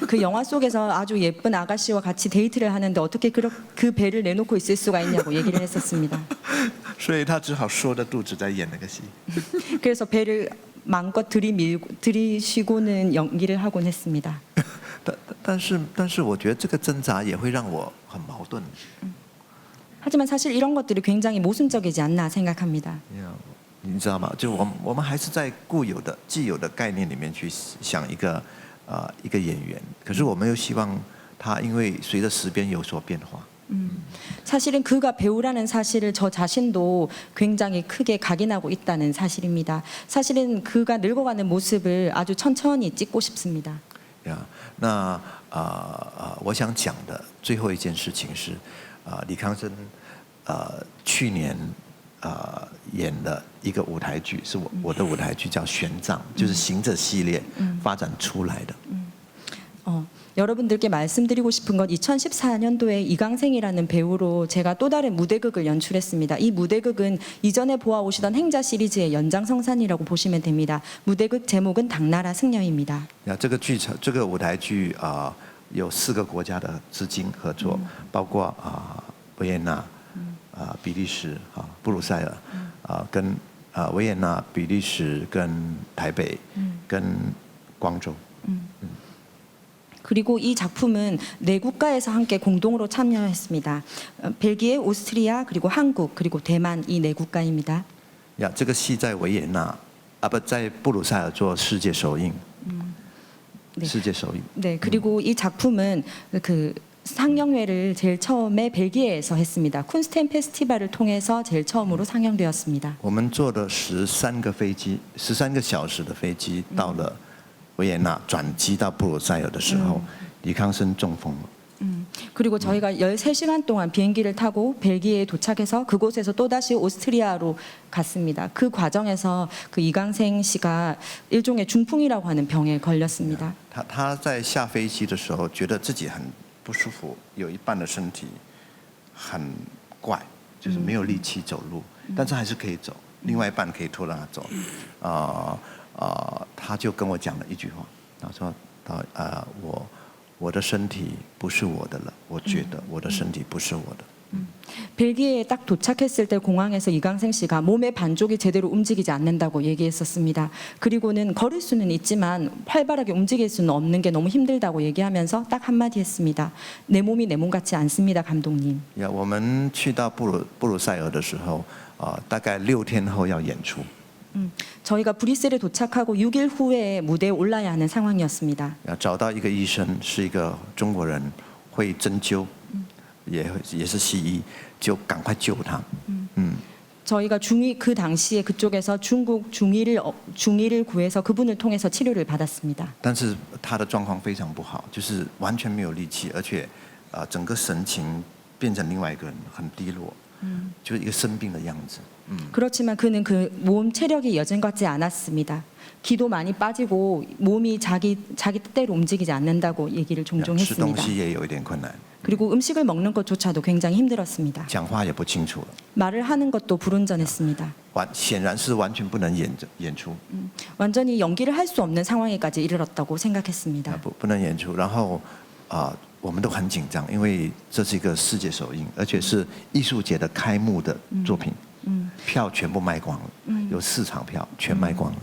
그 영화 속에서 아주 예쁜 아가씨와 같이 데이트를 하는데 어떻게 그 배를 내놓고 있을 수가 있냐고 얘기를 했었습니다. 所以他只好缩着肚子在演那个戏。 그래서 배를 마음껏 들이쉬고는 연기를 하곤 했습니다. 但是我觉得这个挣扎也会让我很矛盾。 하지만 사실 이런 것들이 굉장히 모순적이지 않나 생각합니다. 你知道吗？就我们还是在既有的概念里面去想一个演员，可是我们又希望他因为随着时间有所变化。 사실은 그가 배우라는 사실을 저 자신도 굉장히 크게 각인하고 있다는 사실입니다. 사실은 그가 늙어가는 모습을 아주 천천히 찍고 싶습니다. 呀，那我想讲的最后一件事情是，李康生去年演了一个舞台剧，是我的舞台剧叫《玄奘》，就是行者系列发展出来的。 여러분들께 말씀드리고 싶은 건 2014년도에 이강생이라는 배우로 제가 또 다른 무대극을 연출했습니다. 이 무대극은 이전에 보아오시던 행자 시리즈의 연장성산이라고 보시면 됩니다. 무대극 제목은 당나라 승려입니다. 呀，这个舞台剧有4个国家的资金合作，包括维也纳、比利时、布鲁塞尔，跟维也纳、比利时跟台北，跟光州。 그리고 이 작품은 4국가에서 함께 공동으로 참여했습니다. 벨기에, 오스트리아, 그리고 한국, 그리고 대만 이 4국가입니다. 呀，这个戏在维也纳不在布鲁塞尔做世界首映。 네. 世界首映。 네, 그리고 이 작품은 그 상영회를 제일 처음에 벨기에에서 했습니다. 쿤스텐 페스티벌을 통해서 제일 처음으로 상영되었습니다. 我们坐了13个飞机，13个小时的飞机到了维也纳，转机到布鲁塞尔的时候，李康生中风了。 그리고 저희가 13시간 동안 비행기를 타고 벨기에에 도착해서 그곳에서 또다시 오스트리아로 갔습니다. 그 과정에서 그 이강생 씨가 일종의 중풍이라고 하는 병에 걸렸습니다. 他在下飞机的时候，觉得自己很不舒服，有一半的身体很怪，就是没有力气走路，但是还是可以走，另外一半可以拖着他走。他就跟我讲了一句话，他说：“我的身体不是我的了，我觉得我的身体不是我的。” 벨기에에 딱 도착했을 때 공항에서 이강생 씨가 몸의 반쪽이 제대로 움직이지 않는다고 얘기했었습니다. 그리고는 걸을 수는 있지만 활발하게 움직일 수는 없는 게 너무 힘들다고 얘기하면서 딱 한마디 했습니다. 내 몸이 내 몸 같지 않습니다, 감독님. 呀，我们去到布鲁塞尔的时候，大概6天后要演出。 저희가 브뤼셀에 도착하고 6일 후에 무대에 올라야 하는 상황이었습니다. 找到一个医生，是一个中国人，会针灸，也是西医，就赶快救他。 저희가 그 당시에 그쪽에서 중국 중医를 구해서 그분을 통해서 치료를 받았습니다. 但是他的状况非常不好，就是完全没有力气，而且整个神情变成另外一个人，很低落，就是一个生病的样子。 그렇지만 그는 그 몸 체력이 예전 같지 않았습니다. 기도 많이 빠지고 몸이 자기 뜻대로 움직이지 않는다고 얘기를 종종 吃东 했습니다. 西也有一点困难， 그리고 음식을 먹는 것조차도 굉장히 힘들었습니다. 讲话也不清楚了， 말을 하는 것도 불운전했습니다. 显然是完全不能演出， 완전히 연기를 할 수 없는 상황에까지 이르렀다고 생각했습니다. 不能演出。然后我们都很紧张，因为这是一个世界首映，而且是艺术节的开幕的作品，票全部卖光了，有4场票全卖光了。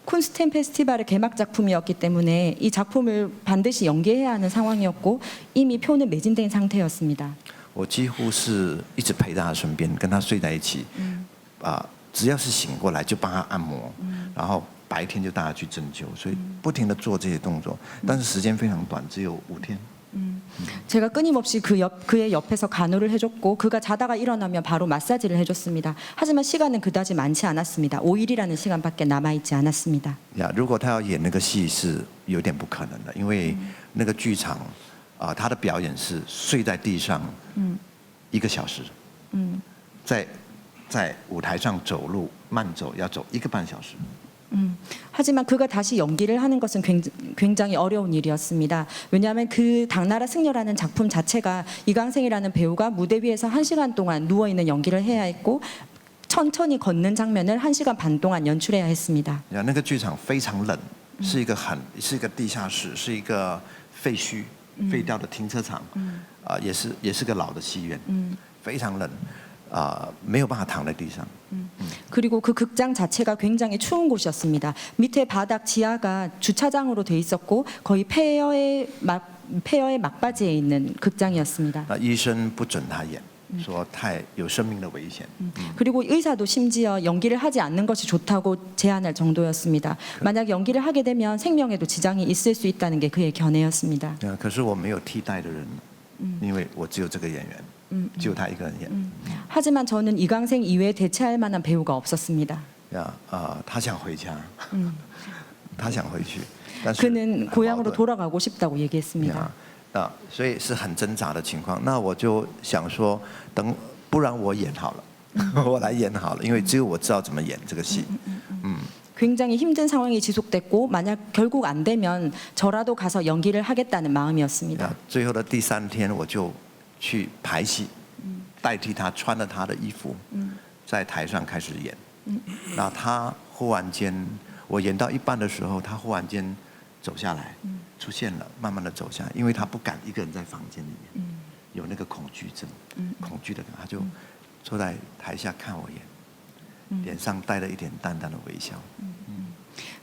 쿤스텐 페스티벌의 개막 작품이었기 때문에 이 작품을 반드시 연기해야 하는 상황이었고 이미 표는 매진된 상태였습니다. 我几乎是一直陪在他身边，跟他睡在一起，只要是醒过来就帮他按摩，然后白天就带他去针灸，所以不停地做这些动作，但是时间非常短，只有5天。 제가 끊임없이 그의 옆에서 간호를 해줬고 그가 자다가 일어나면 바로 마사지를 해줬습니다. 하지만 시간은 그다지 많지 않았습니다. 5일이라는 시간밖에 남아있지 않았습니다. 呀，如果他要演那个戏是有点不可能的，因为那个剧场他的表演是睡在地上1个小时，在舞台上走路慢走要走1个半小时。 하지만 그가 다시 연기를 하는 것은 굉장히 어려운 일이었습니다. 왜냐하면 그 당나라 승려라는 작품 자체가 이강생이라는 배우가 무대 위에서 1시간 동안 누워있는 연기를 해야 했고 천천히 걷는 장면을 1시간 반 동안 연출해야 했습니다. 呀，那个剧场非常冷，是一个地下室，是一个废墟、废掉的停车场，也是个老的戏院，非常冷，没有办法躺在地上。 그리고 그 극장 자체가 굉장히 추운 곳이었습니다. 밑에 바닥 지하가 주차장으로 돼 있었고 거의 폐허의 막바지에 있는 극장이었습니다. 那医生不准他演，说太有生命的危险。 그리고 의사도 심지어 연기를 하지 않는 것이 좋다고 제안할 정도였습니다. 만약 연기를 하게 되면 생명에도 지장이 있을 수 있다는 게 그의 견해였습니다. 可是我没有替代的人，因为我只有这个演员。 只有他一个人演。 하지만 저는 이강생 이외에 대체할 만한 배우가 없었습니다. 呀，他想回家，他想回去。但是 그는 고향으로 돌아가고 싶다고 얘기했습니다. 啊，所以是很挣扎的情况。那我就想说，不然我演好了，我来演好了，因为只有我知道怎么演这个戏。 굉장히 힘든 상황이 지속됐고 만약 결국 안 되면 저라도 가서 연기를 하겠다는 마음이었습니다. 最后的第3天，我就去排戏，代替他穿了他的衣服，在台上开始演。那他忽然间，我演到一半的时候，他忽然间走下来，出现了，慢慢的走下来，因为他不敢一个人在房间里面，有那个恐惧症，恐惧的感觉，他就坐在台下看我演，脸上带了一点淡淡的微笑。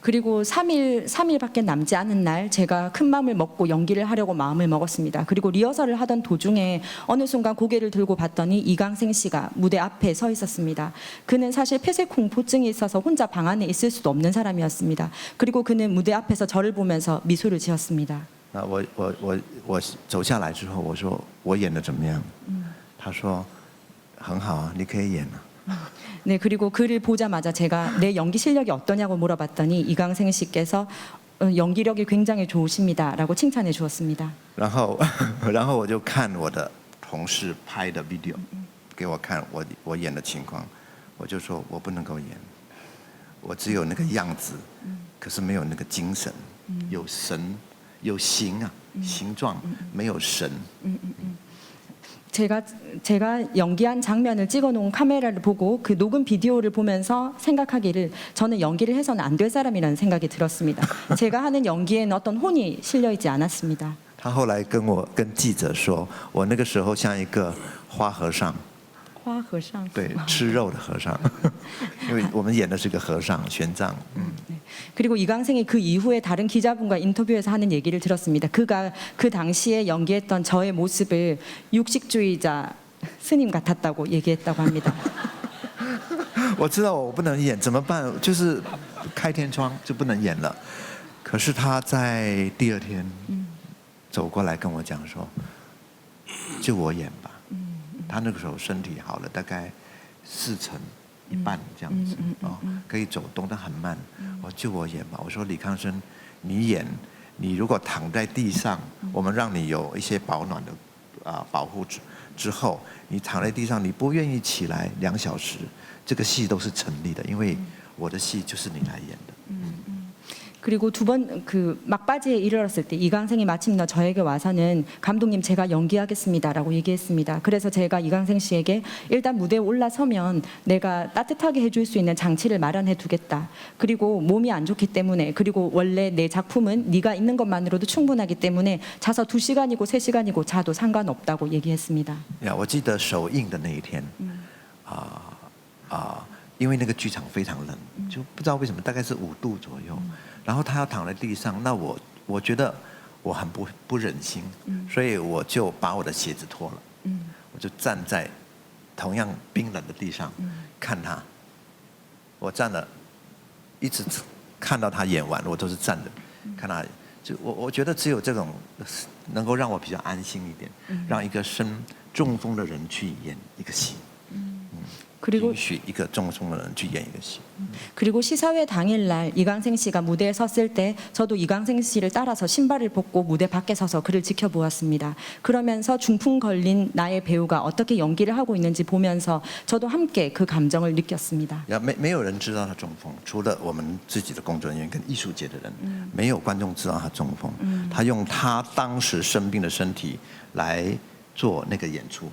그리고 3일밖에 남지 않은 날 제가 큰 마음을 먹고 연기를 하려고 마음을 먹었습니다. 그리고 리허설을 하던 도중에 어느 순간 고개를 들고 봤더니 이강생 씨가 무대 앞에 서 있었습니다. 그는 사실 폐쇄 공포증이 있어서 혼자 방 안에 있을 수도 없는 사람이었습니다. 그리고 그는 무대 앞에서 저를 보면서 미소를 지었습니다. 那我走下来之后，我说我演的怎么样？他说很好啊，你可以演啊。 네, 그리고 그를 보자마자 제가 내 연기 실력이 어떠냐고 물어봤더니 이강생 씨께서 연기력이 굉장히 좋으십니다라고 칭찬해 주었습니다. 然后我就看我的同事拍的 video， 给我看我演的情况，我就说我不能够演，我只有那个样子，可是没有那个精神，有神有形啊，形状没有神。 제가 연기한 장면을 찍어놓은 카메라를 보고 그 녹음 비디오를 보면서 생각하기를 저는 연기를 해서는 안 될 사람이라는 생각이 들었습니다. 제가 하는 연기에는 어떤 혼이 실려 있지 않았습니다. 他后来跟记者说，我那个时候像一个花和尚，花和尚对，吃肉的和尚，因为我们演的是个和尚玄奘。 그리고 이강생이 그 이후에 다른 기자분과 인터뷰에서 하는 얘기를 들었습니다. 그가 그 당시에 연기했던 저의 모습을 육식주의자 스님 같았다고 얘기했다고 합니다. 我知道我不能演，怎么办？就是开天窗就不能演了。可是他在第2天走过来跟我讲说，就我演吧。他那个时候身体好了，大概4成1半这样子哦，可以走动，但很慢。就我演吧。我说李康生，你演，你如果躺在地上，我们让你有一些保暖的保护之后，你躺在地上，你不愿意起来2小时，这个戏都是成立的，因为我的戏就是你来演的。 그리고 두 번 그 막바지에 이르렀을 때 이강생이 마침내 저에게 와서는 감독님 제가 연기하겠습니다라고 얘기했습니다. 그래서 제가 이강생 씨에게 일단 무대에 올라서면 내가 따뜻하게 해줄 수 있는 장치를 마련해 두겠다. 그리고 몸이 안 좋기 때문에 그리고 원래 내 작품은 네가 있는 것만으로도 충분하기 때문에 자서 2시간이고 3시간이고 자도 상관없다고 얘기했습니다. 我记得首映的那一天，因为那个剧场非常冷，就不知道为什么，大概是5度左右。然后他要躺在地上，那我觉得我很不忍心，所以我就把我的鞋子脱了，我就站在同样冰冷的地上看他。我站了，一直看到他演完，我都是站着看他。就我觉得只有这种能够让我比较安心一点，让一个生中风的人去演一个戏。 그리고 允许一个中风的人去演一个戏。 그리고 시사회 당일날 이강생 씨가 무대에 섰을 때 저도 이강생 씨를 따라서 신발을 벗고 무대 밖에 서서 그를 지켜보았습니다. 그러면서 중풍 걸린 나의 배우가 어떻게 연기를 하고 있는지 보면서 저도 함께 그 감정을 느꼈습니다. 没有人知道他中风，除了我们自己的工作人员跟艺术界的人，没有观众知道他中风。他用他当时生病的身体来做那个演出。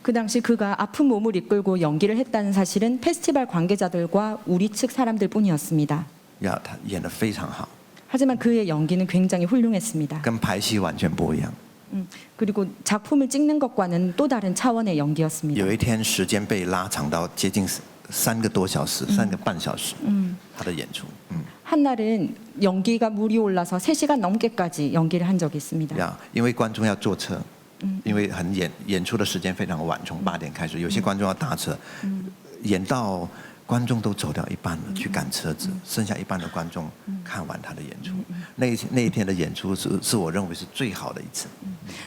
그 당시 그가 아픈 몸을 이끌고 연기를 했다는 사실은 페스티벌 관계자들과 우리 측 사람들뿐이었습니다. 他演得非常好， 하지만 그의 연기는 굉장히 훌륭했습니다. 跟排戏完全不一样。 그리고 작품을 찍는 것과는 또 다른 차원의 연기였습니다. 有一天时间被拉长到接近3个多小时，3个半小时，他的演出。 한날은 연기가 물이 올라서 3시간 넘게까지 연기를 한 적이 있습니다. 因为观众要坐车。 因为演出的时间非常晚，从8点开始，有些观众要搭车，演到观众都走掉一半了，去赶车子，剩下一半的观众看完他的演出。那一天的演出是我认为是最好的一次。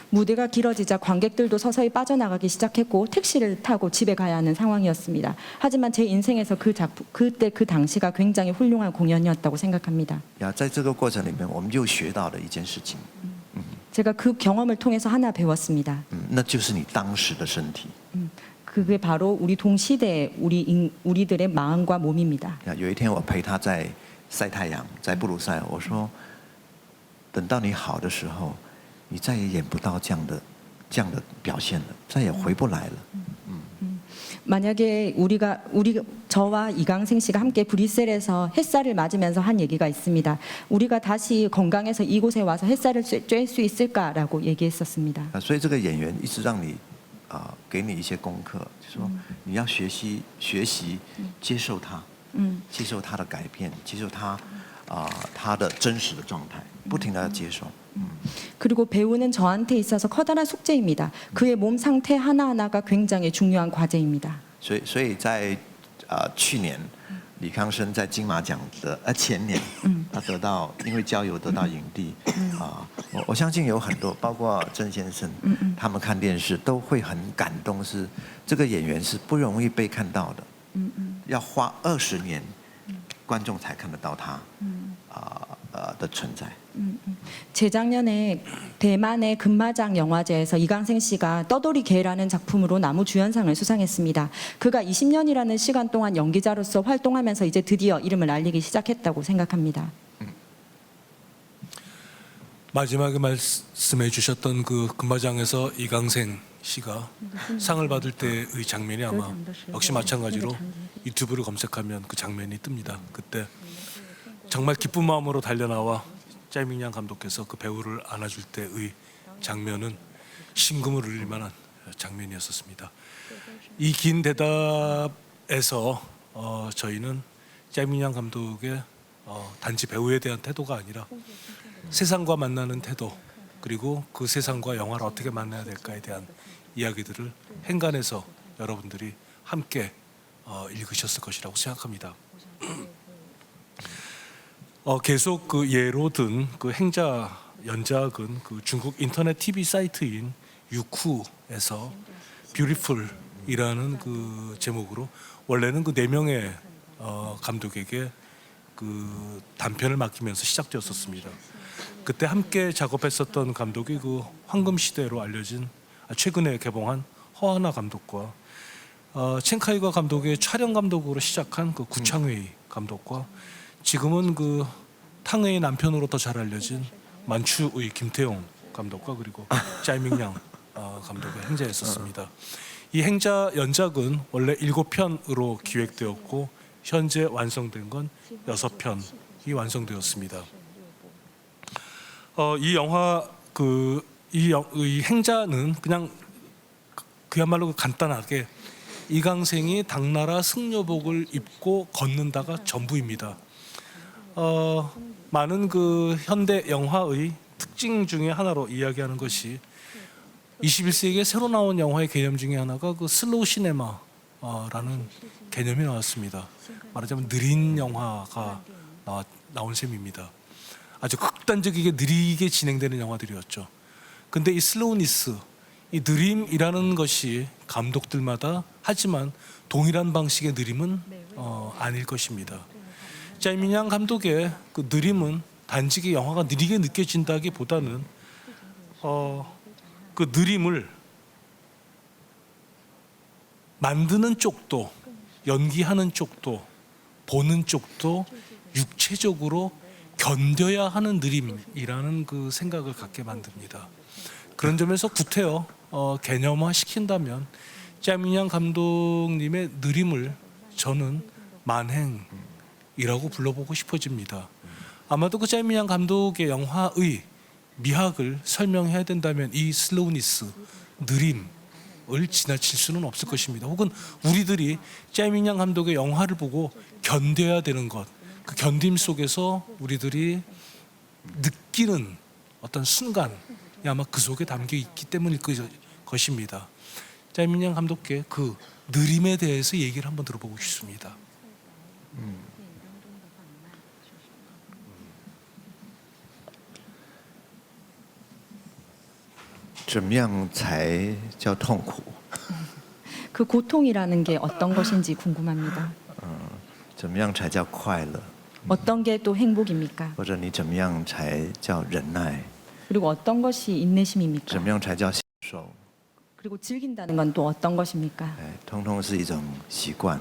무대가 길어지자 관객들도 서서히 빠져나가기 시작했고 택시를 타고 집에 가야 하는 상황이었습니다. 하지만 제 인생에서 그때 그 당시가 굉장히 훌륭한 공연이었다고 생각합니다. 呀，在这个过程里面，我们又学到了一件事情， 제가 그 경험을 통해서 하나 배웠습니다. 那就是你当时的身体。 그게 바로 우리 동시대의 우리들의 마음과 몸입니다. 呀，有一天我陪他在晒太阳，在布鲁塞尔，我说，等到你好的时候，你再也演不到这样的表现了，再也回不来了。 만약에 저와 이강생 씨가 함께 브뤼셀에서 햇살을 맞으면서 한 얘기가 있습니다. 우리가 다시 건강해서 이곳에 와서 햇살을 쬐 수 있을까라고 얘기했었습니다. 所以这个演员一直让你给你一些功课，就说你要学习接受他，接受他的改变，接受他的真实的状态，不停地接受。 그리고 배우는 저한테 있어서 커다란 숙제입니다. 그의 몸 상태 하나하나가 굉장히 중요한 과제입니다. 所以在去年李康生在金马奖的前年，他得到因为郊游得到影帝我相信有很多包括郑先生，他们看电视都会很感动，是这个演员是不容易被看到的，要花20年，观众才看得到他的存在。 재작년에 대만의 금마장 영화제에서 이강생 씨가 떠돌이 개라는 작품으로 나무주연상을 수상했습니다. 그가 20년이라는 시간 동안 연기자로서 활동하면서 이제 드디어 이름을 알리기 시작했다고 생각합니다. 마지막에 말씀해 주셨던 그 금마장에서 이강생 씨가 상을 받을 때의 장면이 아마 역시 마찬가지로 유튜브를 검색하면 그 장면이 뜹니다. 그때 정말 기쁜 마음으로 달려나와 짜이밍양 감독께서 그 배우를 안아줄 때의 장면은 심금을 울릴 만한 장면이었었습니다. 이 긴 대답에서 저희는 짜이밍양 감독의 단지 배우에 대한 태도가 아니라 세상과 만나는 태도, 그리고 그 세상과 영화를 어떻게 만나야 될까에 대한 이야기들을 행간에서 여러분들이 함께 읽으셨을 것이라고 생각합니다. 계속 그 예로 든 그 행자 연작은 그 중국 인터넷 TV 사이트인 유쿠에서 Beautiful이라는 그 제목으로 원래는 그 4명의 감독에게 그 단편을 맡기면서 시작되었었습니다. 그때 함께 작업했었던 감독이 그 황금 시대로 알려진 최근에 개봉한 허하나 감독과 첸카이과 감독의 촬영 감독으로 시작한 그 구창웨이 감독과 지금은 그 탕웨이 남편으로 더 잘 알려진 만추의 김태용 감독과 그리고 짜이밍양 감독의 행자였었습니다. 이 행자 연작은 원래 7편으로 기획되었고 현재 완성된 건 6편이 완성되었습니다. 이 영화 이 행자는 그냥 그야말로 간단하게 이강생이 당나라 승려복을 입고 걷는다가 전부입니다. 많은 그 현대 영화의 특징 중에 하나로 이야기하는 것이 21세기에 새로 나온 영화의 개념 중에 하나가 그 슬로우 시네마라는 개념이 나왔습니다. 말하자면 느린 영화가 나온 셈입니다. 아주 극단적이게 느리게 진행되는 영화들이었죠. 근데 이 슬로우니스, 이 느림이라는 것이 감독들마다 하지만 동일한 방식의 느림은 아닐 것입니다. 짜이밍양 감독의 그 느림은 단지 영화가 느리게 느껴진다기보다는 그 느림을 만드는 쪽도 연기하는 쪽도 보는 쪽도 육체적으로 견뎌야 하는 느림이라는 그 생각을 갖게 만듭니다. 그런 점에서 구태여 개념화 시킨다면 짜이밍양 감독님의 느림을 저는 만행이라고 불러보고 싶어집니다. 아마도 그 짜이밍양 감독의 영화의 미학을 설명해야 된다면 이 슬로우니스, 느림을 지나칠 수는 없을 것입니다. 혹은 우리들이 짜이밍양 감독의 영화를 보고 견뎌야 되는 것, 그 견딤 속에서 우리들이 느끼는 어떤 순간이 아마 그 속에 담겨 있기 때문일 것입니다. 짜이밍양 감독의 그 느림에 대해서 얘기를 한번 들어보고 싶습니다. 怎么样才叫痛苦？ 그 고통이라는 게 어떤 것인지 궁금합니다. 怎么样才叫快乐？ 어떤 게 또 행복입니까? 或者你怎么样才叫忍耐？ 그리고 어떤 것이 怎 인내심입니까? 么样才叫享受？ 그리고 즐긴다는 건 또 어떤 것입니까? 哎，通通是一种习惯。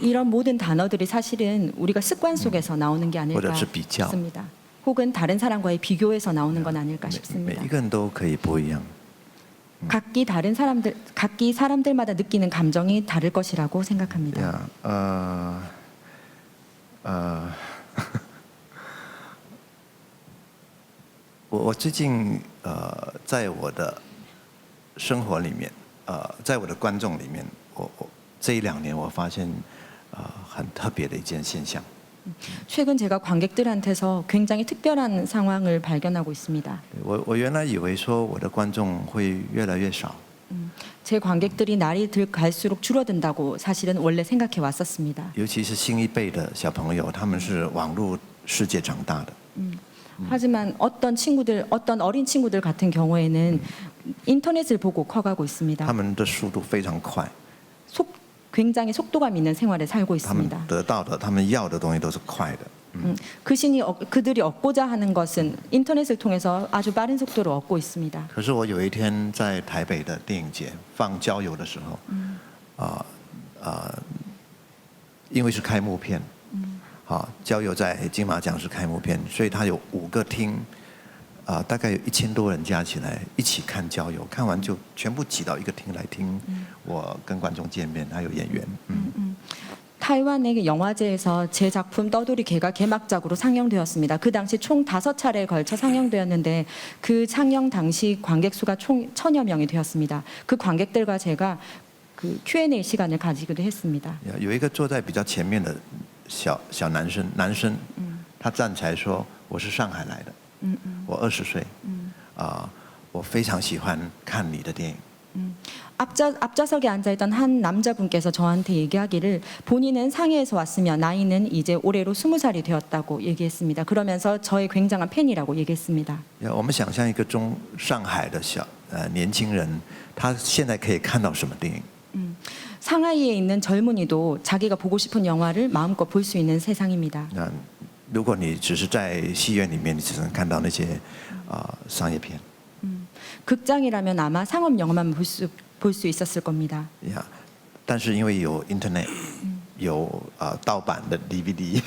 이런 모든 단어들이 사실은 우리가 습관 속에서 나오는 게 아닐까 或者是比较。 싶습니다. 혹은 다른 사람과의 비교에서 나오는 건 아닐까 每 싶습니다. 一个人都可以不一样。 각기 사람들마다 느끼는 감정이 다를 것이라고 생각합니다. 呀，我最近在我的生活里面，在我的观众里面，我这一两年我发现很特别的一件现象。 최근 제가 관객들한테서 굉장히 특별한 상황을 발견하고 있습니다. 我原来以为说我的观众会越来越少， 제 관객들이 날이 갈수록 줄어든다고 사실은 원래 생각해 왔었습니다. 尤其是新一辈的小朋友，他们是网络世界长大的。 하지만 어떤 어린 친구들 같은 경우에는 인터넷을 보고 커가고 있습니다. 他们的速度非常快， 굉장히 속도감 있는 생활을 살고 他们 있습니다. 得到的、他们要的东西都是快的。 그들이 얻고자 하는 것은 인터넷을 통해서 아주 빠른 속도로 얻고 있습니다. 可是我有一天在台北的电影节放郊游的时候，因为是开幕片，郊游在金马奖是开幕片，所以它有5个厅，大概有1000多人加起来一起看郊游，看完就全部挤到一个厅来听我跟观众见面，还有演员。 타이완의 영화제에서 제 작품 떠돌이 개가 개막작으로 상영되었습니다. 그 당시 총 5차례에 걸쳐 상영되었는데 그 상영 당시 관객 수가 총 1000여 명이 되었습니다. 그 관객들과 제가 그 Q&A 시간을 가지기도 했습니다. 有一个坐在比较前面的小男生，他站起来说：“我是上海来的，我20岁，我非常喜欢看你的电影。” 앞좌석에 앉아있던 한 남자분께서 저한테 얘기하기를 본인은 상해에서 왔으며 나이는 이제 올해로 20살이 되었다고 얘기했습니다. 그러면서 저의 굉장한 팬이라고 얘기했습니다. 我们想象一个上海的年轻人，他现在可以看到什么电影？ 상하이에 있는 젊은이도 자기가 보고 싶은 영화를 마음껏 볼 수 있는 세상입니다. 如果你只是在戏院里面，你只能看到那些商业片。 극장이라면 아마 상업 영화만 볼 수 있었을 겁니다. 但是因为有 Internet， 有盗版的 DVD，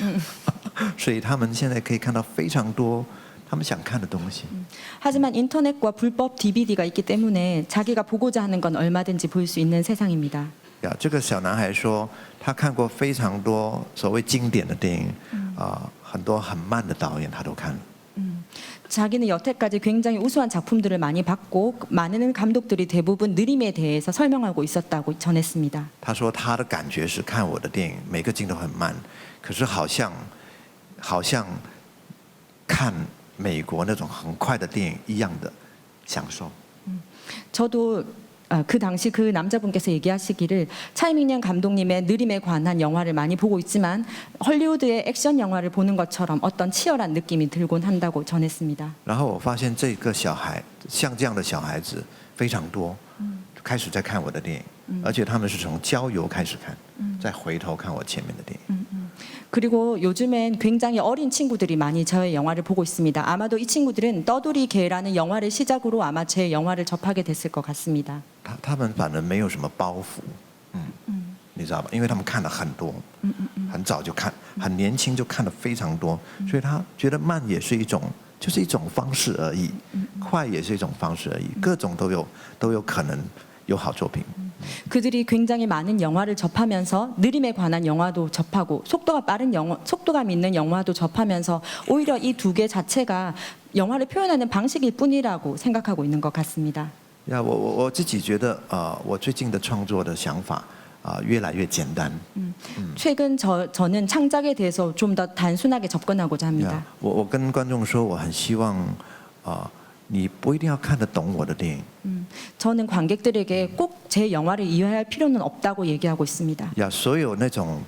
所以他们现在可以看到非常多他们想看的东西。 하지만 인터넷과 불법 DVD가 있기 때문에 자기가 보고자 하는 건 얼마든지 볼 수 있는 세상입니다. 这个小男孩说，他看过非常多所谓经典的电影，很多很慢的导演他都看了。 자기는 여태까지 굉장히 우수한 작품들을 많이 봤고 많은 감독들이 대부분 느림에 대해서 설명하고 있었다고 전했습니다. 他说他的感觉是看我的电影，每个镜头很慢，可是好像看美国那种很快的电影一样的享受。 저도 그 당시 그 남자분께서 얘기하시기를 차이밍년 감독님의 느림에 관한 영화를 많이 보고 있지만 헐리우드의 액션 영화를 보는 것처럼 어떤 치열한 느낌이 들곤 한다고 전했습니다. 然后我发现这个小孩像这样的小孩子非常多，开始在看我的电影，而且他们是从郊游开始看，再回头看我前面的电影。 그리고 요즘엔 굉장히 어린 친구들이 많이 저의 영화를 보고 있습니다. 아마도 이 친구들은 떠돌이 개라는 영화를 시작으로 아마 제 영화를 접하게 됐을 것 같습니다. 他们反而没有什么包袱，你知道吧？因为他们看了很多，很早就看，很年轻就看了非常多，所以他觉得慢也是一种，就是一种方式而已，快也是一种方式而已，各种都有可能有好作品。 그들이 굉장히 많은 영화를 접하면서 느림에 관한 영화도 접하고 속도감 있는 영화도 접하면서 오히려 이 두 개 자체가 영화를 표현하는 방식일 뿐이라고 생각하고 있는 것 같습니다. 我自己觉得，我最近的创作的想法越来越简单。 최근 저는 창작에 대해서 좀 더 단순하게 접근하고자 합니다. 我跟观众说，我很希望你不一定要看得懂我的电影。 저는 관객들에게 꼭 제 영화를 이해할 필요는 없다고 얘기하고 있습니다. 所有那种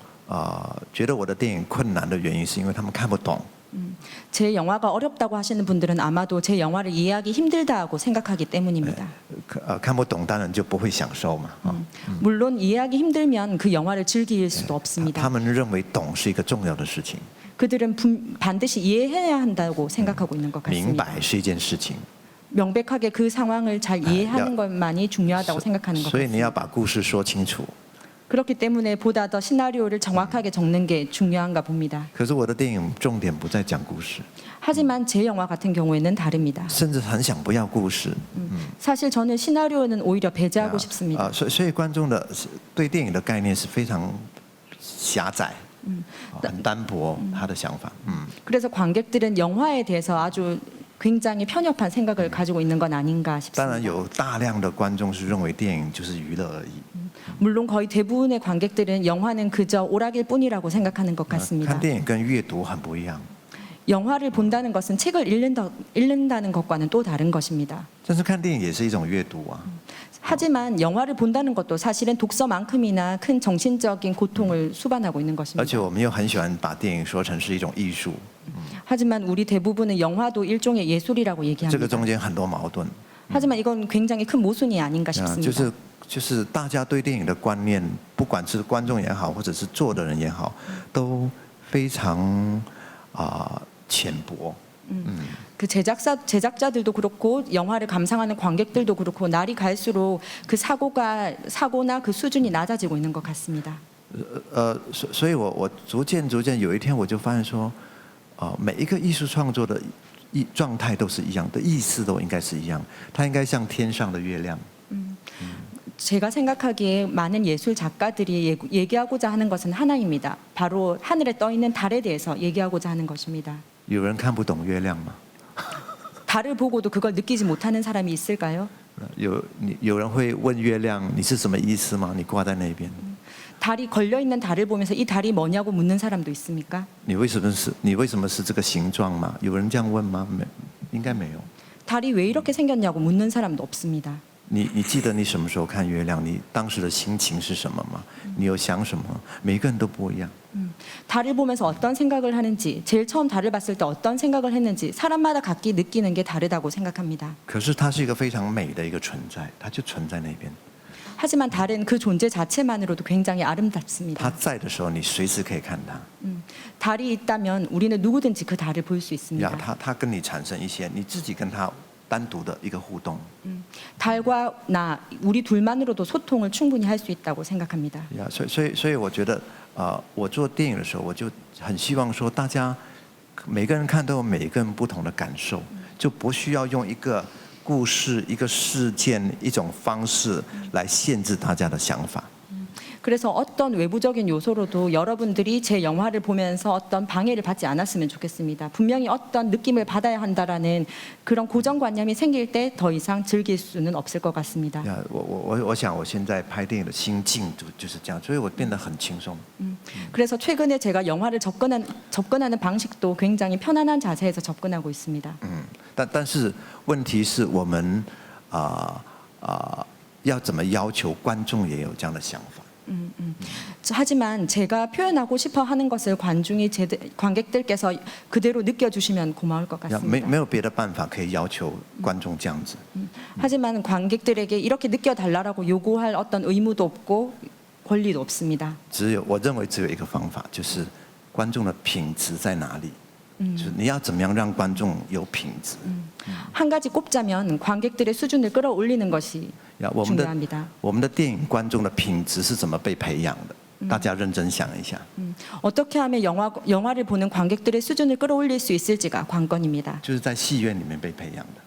觉得我的电影困难的原因是因为他们看不懂。 제 영화가 어렵다고 하시는 분들은 아마도 제 영화를 이해하기 힘들다고 생각하기 때문입니다. 看不懂当然就不会享受嘛。 물론 이해하기 힘들면 그 영화를 즐길 수도 他 없습니다. 们认为懂是一个重要的事情， 그들은 반드시 이해해야 한다고 생각하고 있는 것 明 같습니다. 白是一件事情， 명백하게 그 상황을 잘 이해하는 것만이 중요하다고 생각하는 것 所以你要 같습니다. 把故事说清楚。 그렇기 때문에 보다 더 시나리오를 정확하게 적는 게 중요한가 봅니다. 可是我的电影重点不在讲故事， 하지만 제 영화 같은 경우에는 다릅니다. 甚至很想不要故事。 사실 저는 시나리오는 오히려 배제하고 싶습니다. 所以观众的对电影的概念是非常狭窄，很单薄他的想法。 그래서 관객들은 영화에 대해서 아주 굉장히 편협한 생각을 가지고 있는 건 아닌가 当然 싶습니다. 有大量的观众是认为电影就是娱乐而已， 물론 거의 대부분의 관객들은 영화는 그저 오락일 뿐이라고 생각하는 것 같습니다. 看电影跟阅读很不一样。 영화를 본다는 것은 책을 읽는다는 것과는 또 다른 것입니다. 但是看电影也是一种阅读啊。 하지만 영화를 본다는 것도 사실은 독서만큼이나 큰 정신적인 고통을 수반하고 있는 而且 것입니다. 我们又很喜欢把电影说成是一种艺术， 하지만 우리 대부분은 영화도 일종의 예술이라고 这个 얘기합니다. 中间很多矛盾。 하지만 이건 굉장히 큰 모순이 아닌가 就 싶습니다. 是大家对电影的观念，不管是观众也好，或者是做的人也好，都非常浅薄。 그 제작자들도 그렇고 영화를 감상하는 관객들도 그렇고 날이 갈수록 그 사고나 그 수준이 낮아지고 있는 것 같습니다. 所以我逐渐有一天我就发现说，每一个艺术创作的状态都是一样的，意思都应该是一样，它应该像天上的月亮。 제가 생각하기에 많은 예술 작가들이 얘기하고자 하는 것은 하나입니다. 바로 하늘에 떠 있는 달에 대해서 얘기하고자 하는 것입니다. 有人看不懂月亮吗？ 달을 보고도 그걸 느끼지 못하는 사람이 있을까요? 有人会问月亮你是什么意思吗？你挂在那边， 달이 걸려 있는 달을 보면서 이 달이 뭐냐고 묻는 사람도 있습니까? 你为什么是这个形状吗？有人这样问吗？没，应该没有。 달이 왜 이렇게 생겼냐고 묻는 사람도 없습니다. 你记得你什么时候看月亮？你当时的心情是什么吗？你有想什么？每个人都不一样。 달을 보면서 어떤 생각을 하는지, 제일 처음 달을 봤을 때 어떤 생각을 했는지 사람마다 각기 느끼는 게 다르다고 생각합니다. 可是它是一个非常美的一个存在，它就存在那边。 하지만 달은 그 존재 자체만으로도 굉장히 它 아름답습니다. 在的时候，你随时可以看它。 달이 있다면 우리는 누구든지 그 달을 볼 수 呀 있습니다. ，它跟你产生一些你自己跟它单独的一个互动。 달과 나 우리 둘만으로도 소통을 충분히 할 수 있다고 생각합니다. 呀，所以我觉得，我做电影的时候，我就很希望说，大家每个人看都有每个人不同的感受，就不需要用一个故事、一个事件、一种方式来限制大家的想法。 그래서 어떤 외부적인 요소로도 여러분들이 제 영화를 보면서 어떤 방해를 받지 않았으면 좋겠습니다. 분명히 어떤 느낌을 받아야 한다라는 그런 고정관념이 생길 때 더 이상 즐길 수는 없을 것 같습니다. 呀，我想我现在拍电影的心境就是这样，所以我变得很轻松。 그래서 최근에 제가 영화를 접근하는 방식도 굉장히 편안한 자세에서 접근하고 있습니다. 但是问题是我们要怎么要求观众也有这样的想法？ 하지만 제가 표현하고 싶어 하는 것을 관객들께서 그대로 느껴주시면 고마울 것 呀，没 같습니다. 有别的办法可以要求观众这样子。 하지만 관객들에게 이렇게 느껴달라고 요구할 어떤 의무도 없고 권리도 없습니다. 我认为只有一个方法，就是观众的品质在哪里？就是你要怎么样让观众有品质？ 한 가지 꼽자면 관객들의 수준을 끌어올리는 것이 呀， 중요합니다. 我们的电影观众的品质是怎么被培养的？大家认真想一下。 어떻게 하면 영화를 보는 관객들의 수준을 끌어올릴 수 있을지가 관건입니다. 就是在戏院里面被培养的。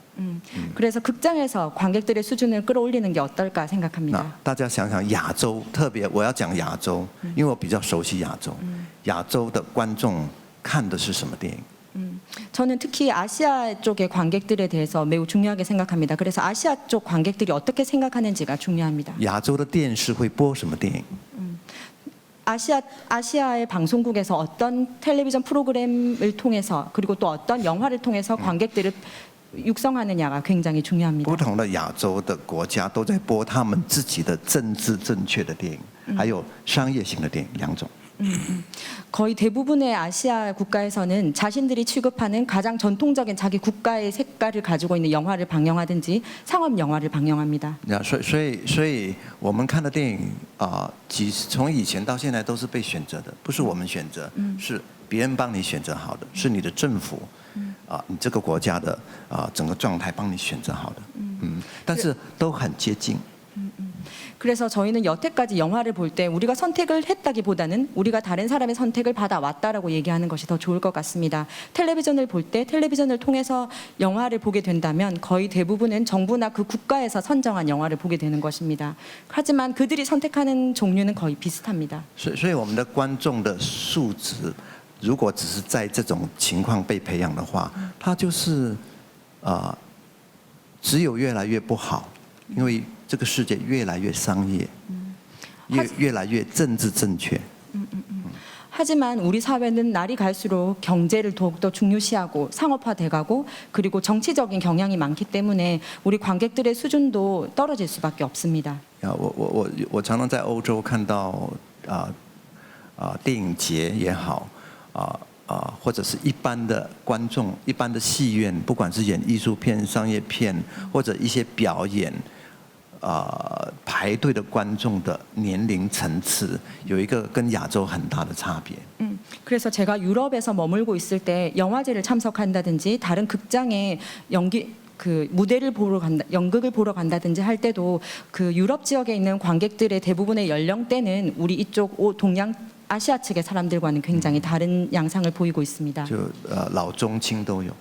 그래서 극장에서 관객들의 수준을 끌어올리는 게 어떨까 那 생각합니다. 大家想想，亚洲，特别我要讲亚洲，因为我比较熟悉亚洲。亚洲的观众看的是什么电影？ 저는 특히 아시아 쪽의 관객들에 대해서 매우 중요하게 생각합니다. 그래서 아시아 쪽 관객들이 어떻게 생각하는지가 중요합니다. 亚洲的电视会播什么电影？ 아시아의 방송국에서 어떤 텔레비전 프로그램을 통해서 그리고 또 어떤 영화를 통해서 관객들을 육성하느냐가 굉장히 중요합니다. 不同的亚洲的国家都在播他们自己的政治正确的电影，还有商业性的电影两种。 거의 대부분의 아시아 국가에서는 자신들이 취급하는 가장 전통적인 자기 국가의 색깔을 가지고 있는 영화를 방영하든지 상업 영화를 방영합니다. 所以我们看的电影从以前到现在都是被选择的，不是我们选择，是别人帮你选择好的，是你的政府你这个国家的整个状态帮你选择好的，但是都很接近。 그래서 저희는 여태까지 영화를 볼 때 우리가 선택을 했다기보다는 우리가 다른 사람의 선택을 받아왔다라고 얘기하는 것이 더 좋을 것 같습니다. 텔레비전을 볼 때 텔레비전을 통해서 영화를 보게 된다면 거의 대부분은 정부나 그 국가에서 선정한 영화를 보게 되는 것입니다. 하지만 그들이 선택하는 종류는 거의 비슷합니다. 所以我们的观众的素质，如果只是在这种情况被培养的话，它就是只有越来越不好，因为 这个世界越来越商业，越来越政治正确。 하지만 우리 사회는 날이 갈수록 경제를 더욱더 중요시하고 상업화돼가고 그리고 정치적인 경향이 많기 때문에 우리 관객들의 수준도 떨어질 수밖에 없습니다. 我常常在欧洲看到电影节也好或者是一般的观众、一般的戏院，不管是演艺术片、商业片或者一些表演。 排队的观众的年龄层次有一个跟亚洲很大的差别。 그래서 제가 유럽에서 머물고 있을 때 영화제를 참석한다든지 다른 극장에 무대를 보러 간다, 연극을 보러 간다든지 할 때도 그 유럽 지역에 있는 관객들의 대부분의 연령대는 우리 이쪽 동양 아시아 측의 사람들과는 굉장히 다른 양상을 보이고 있습니다. 就老中青都有。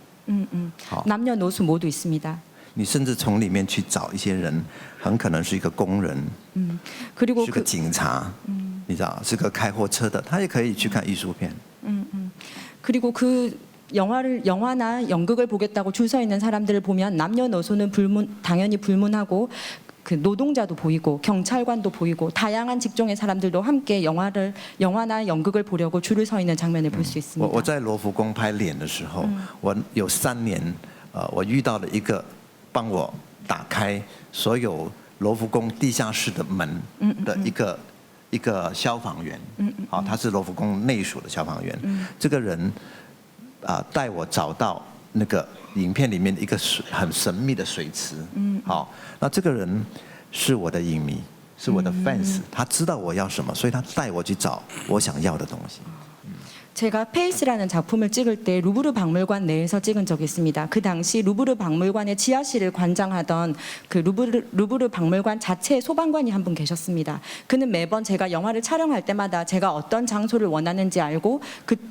남녀노소 모두 있습니다. 你甚至从里面去找一些人，很可能是一个工人， 그리고 是个警察，你知道，是个开货车的，他也可以去看艺术片。 그리고 그 영화나 연극을 보겠다고 줄 서 있는 사람들을 보면 남녀노소는 당연히 불문하고 그 노동자도 보이고 경찰관도 보이고 다양한 직종의 사람들도 함께 영화나 연극을 보려고 줄을 서 있는 장면을 볼 수 있습니다. 我在罗浮宫拍脸的时候，我有3年，我遇到了一个 帮我打开所有罗浮宫地下室的门的一个消防员，他是罗浮宫内属的消防员。这个人带我找到那个影片里面的一个很神秘的水池。好，那这个人是我的影迷，是我的 fans， 他知道我要什么，所以他带我去找我想要的东西。 제가 페이스라는 작품을 찍을 때 루브르 박물관 내에서 찍은 적이 있습니다. 그 당시 루브르 박물관의 지하실을 관장하던 그 루브르 박물관 자체의 소방관이 한 분 계셨습니다. 그는 매번 제가 영화를 촬영할 때마다 제가 어떤 장소를 원하는지 알고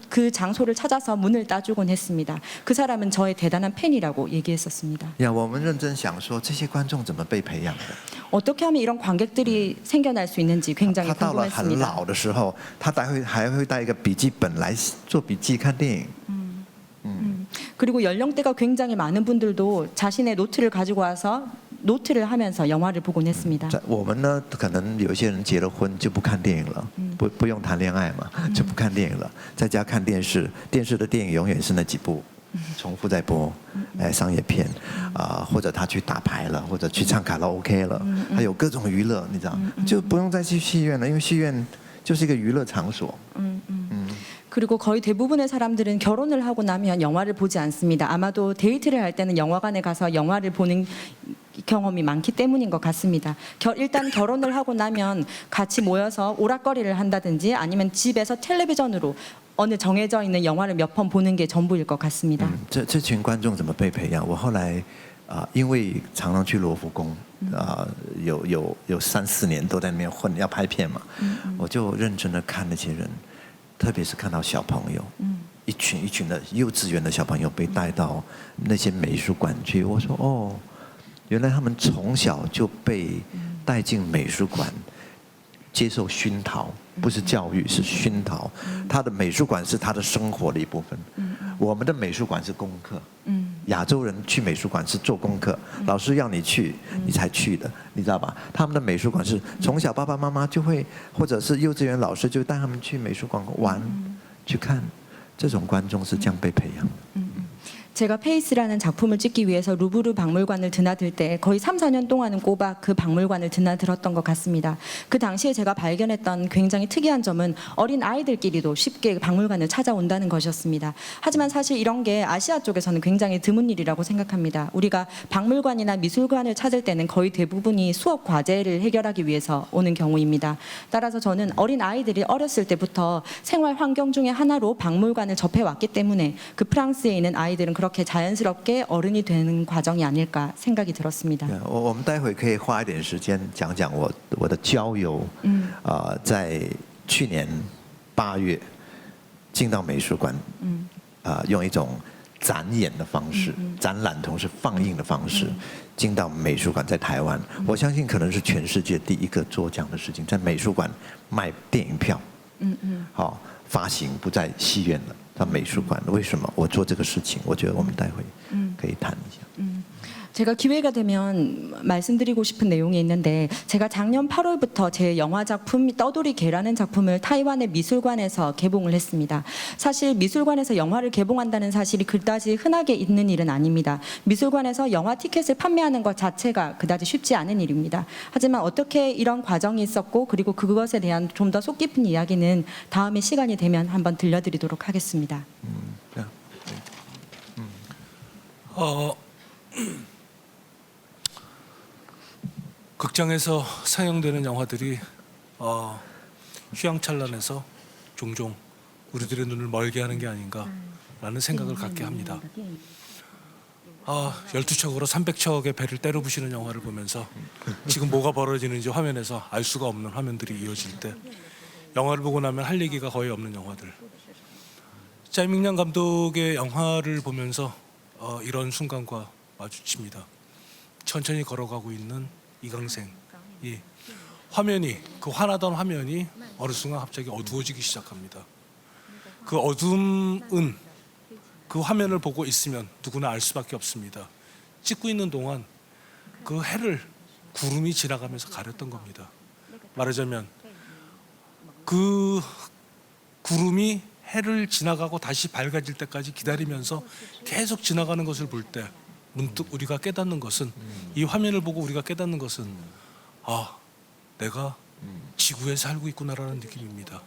그 장소를 찾아서 문을 따주곤 했습니다. 그 사람은 저의 대단한 팬이라고 얘기했었습니다. 呀，我们认真想说，这些观众怎么被培养的？ 어떻게 하면 이런 관객들이 생겨날 수 있는지 굉장히 他到了很 궁금했습니다. 老的时候，他还会带一个笔记本来做笔记看电影。 그리고 연령대가 굉장히 많은 분들도 자신의 노트를 가지고 와서 노트를 하면서 영화를 보곤 했습니다. 我们呢，可能有些人结了婚就不看电影了，不用谈恋爱嘛，就不看电影了，在家看电视，电视的电影永远是那几部，重复在播，商业片或者他去打牌了，或者去唱卡拉 OK 了，还有各种娱乐，你知道，就不用再去戏院了，因为戏院就是一个娱乐场所。 그리고 거의 대부분의 사람들은 결혼을 하고 나면 영화를 보지 않습니다. 아마도 데이트를 할 때는 영화관에 가서 영화를 보는 경험이 많기 때문인 것 같습니다. 일단 결혼을 하고 나면 같이 모여서 오락거리를 한다든지 아니면 집에서 텔레비전으로 어느 정해져 있는 영화를 몇 번 보는 게 전부일 것 같습니다. 这群观众怎么被培养？我后来因为常常去罗浮宫，有3、4年都在那边混，要拍片嘛，我就认真的看那些人。 特别是看到小朋友，一群一群的幼稚园的小朋友被带到那些美术馆去，我说哦，原来他们从小就被带进美术馆，接受熏陶，不是教育，是熏陶。他的美术馆是他的生活的一部分，我们的美术馆是功课。亚洲人去美术馆是做功课，老师要你去，你才去的，你知道吧？他们的美术馆是从小爸爸妈妈就会，或者是幼稚园老师就带他们去美术馆玩，去看，这种观众是这样被培养的。 제가 페이스라는 작품을 찍기 위해서 루브르 박물관을 드나들 때 거의 3, 4년 동안은 꼬박 그 박물관을 드나들었던 것 같습니다. 그 당시에 제가 발견했던 굉장히 특이한 점은 어린 아이들끼리도 쉽게 박물관을 찾아온다는 것이었습니다. 하지만 사실 이런 게 아시아 쪽에서는 굉장히 드문 일이라고 생각합니다. 우리가 박물관이나 미술관을 찾을 때는 거의 대부분이 수업 과제를 해결하기 위해서 오는 경우입니다. 따라서 저는 어린 아이들이 어렸을 때부터 생활 환경 중에 하나로 박물관을 접해왔기 때문에 그 프랑스에 있는 아이들은 그렇게 자연스럽게 어른이 되는 과정이 아닐까 생각이 들었습니다. 我们待会可以花一点时间讲讲我的郊游。在去年8月进到美术馆，用一种展演的方式，展览同时放映的方式，进到美术馆在台湾，我相信可能是全世界第一个做这样的事情，在美术馆卖电影票。好，发行不在戏院了，到美术馆。为什么我做这个事情？我觉得我们待会可以谈一下。 제가 기회가 되면 말씀드리고 싶은 내용이 있는데 제가 작년 8월부터 제 영화 작품 떠돌이 개라는 작품을 타이완의 미술관에서 개봉을 했습니다. 사실 미술관에서 영화를 개봉한다는 사실이 그다지 흔하게 있는 일은 아닙니다. 미술관에서 영화 티켓을 판매하는 것 자체가 그다지 쉽지 않은 일입니다. 하지만 어떻게 이런 과정이 있었고 그리고 그것에 대한 좀 더 속 깊은 이야기는 다음에 시간이 되면 한번 들려드리도록 하겠습니다. 극장에서 상영되는 영화들이 휘황찬란해서 종종 우리들의 눈을 멀게 하는 게 아닌가라는 생각을 갖게 합니다. 12척으로 300척의 배를 때려 부시는 영화를 보면서 지금 뭐가 벌어지는지 화면에서 알 수가 없는 화면들이 이어질 때 영화를 보고 나면 할 얘기가 거의 없는 영화들. 짜이밍량 감독의 영화를 보면서 이런 순간과 마주칩니다. 천천히 걸어가고 있는 이강생이 화면이 그 환하던 화면이 어느 순간 갑자기 어두워지기 시작합니다. 그 어둠은 그 화면을 보고 있으면 누구나 알 수밖에 없습니다. 찍고 있는 동안 그 해를 구름이 지나가면서 가렸던 겁니다. 말하자면 그 구름이 해를 지나가고 다시 밝아질 때까지 기다리면서 계속 지나가는 것을 볼 때 문득 우리가 깨닫는 것은 이 화면을 보고 우리가 깨닫는 것은 내가 지구에 살고 있구나라는 느낌입니다.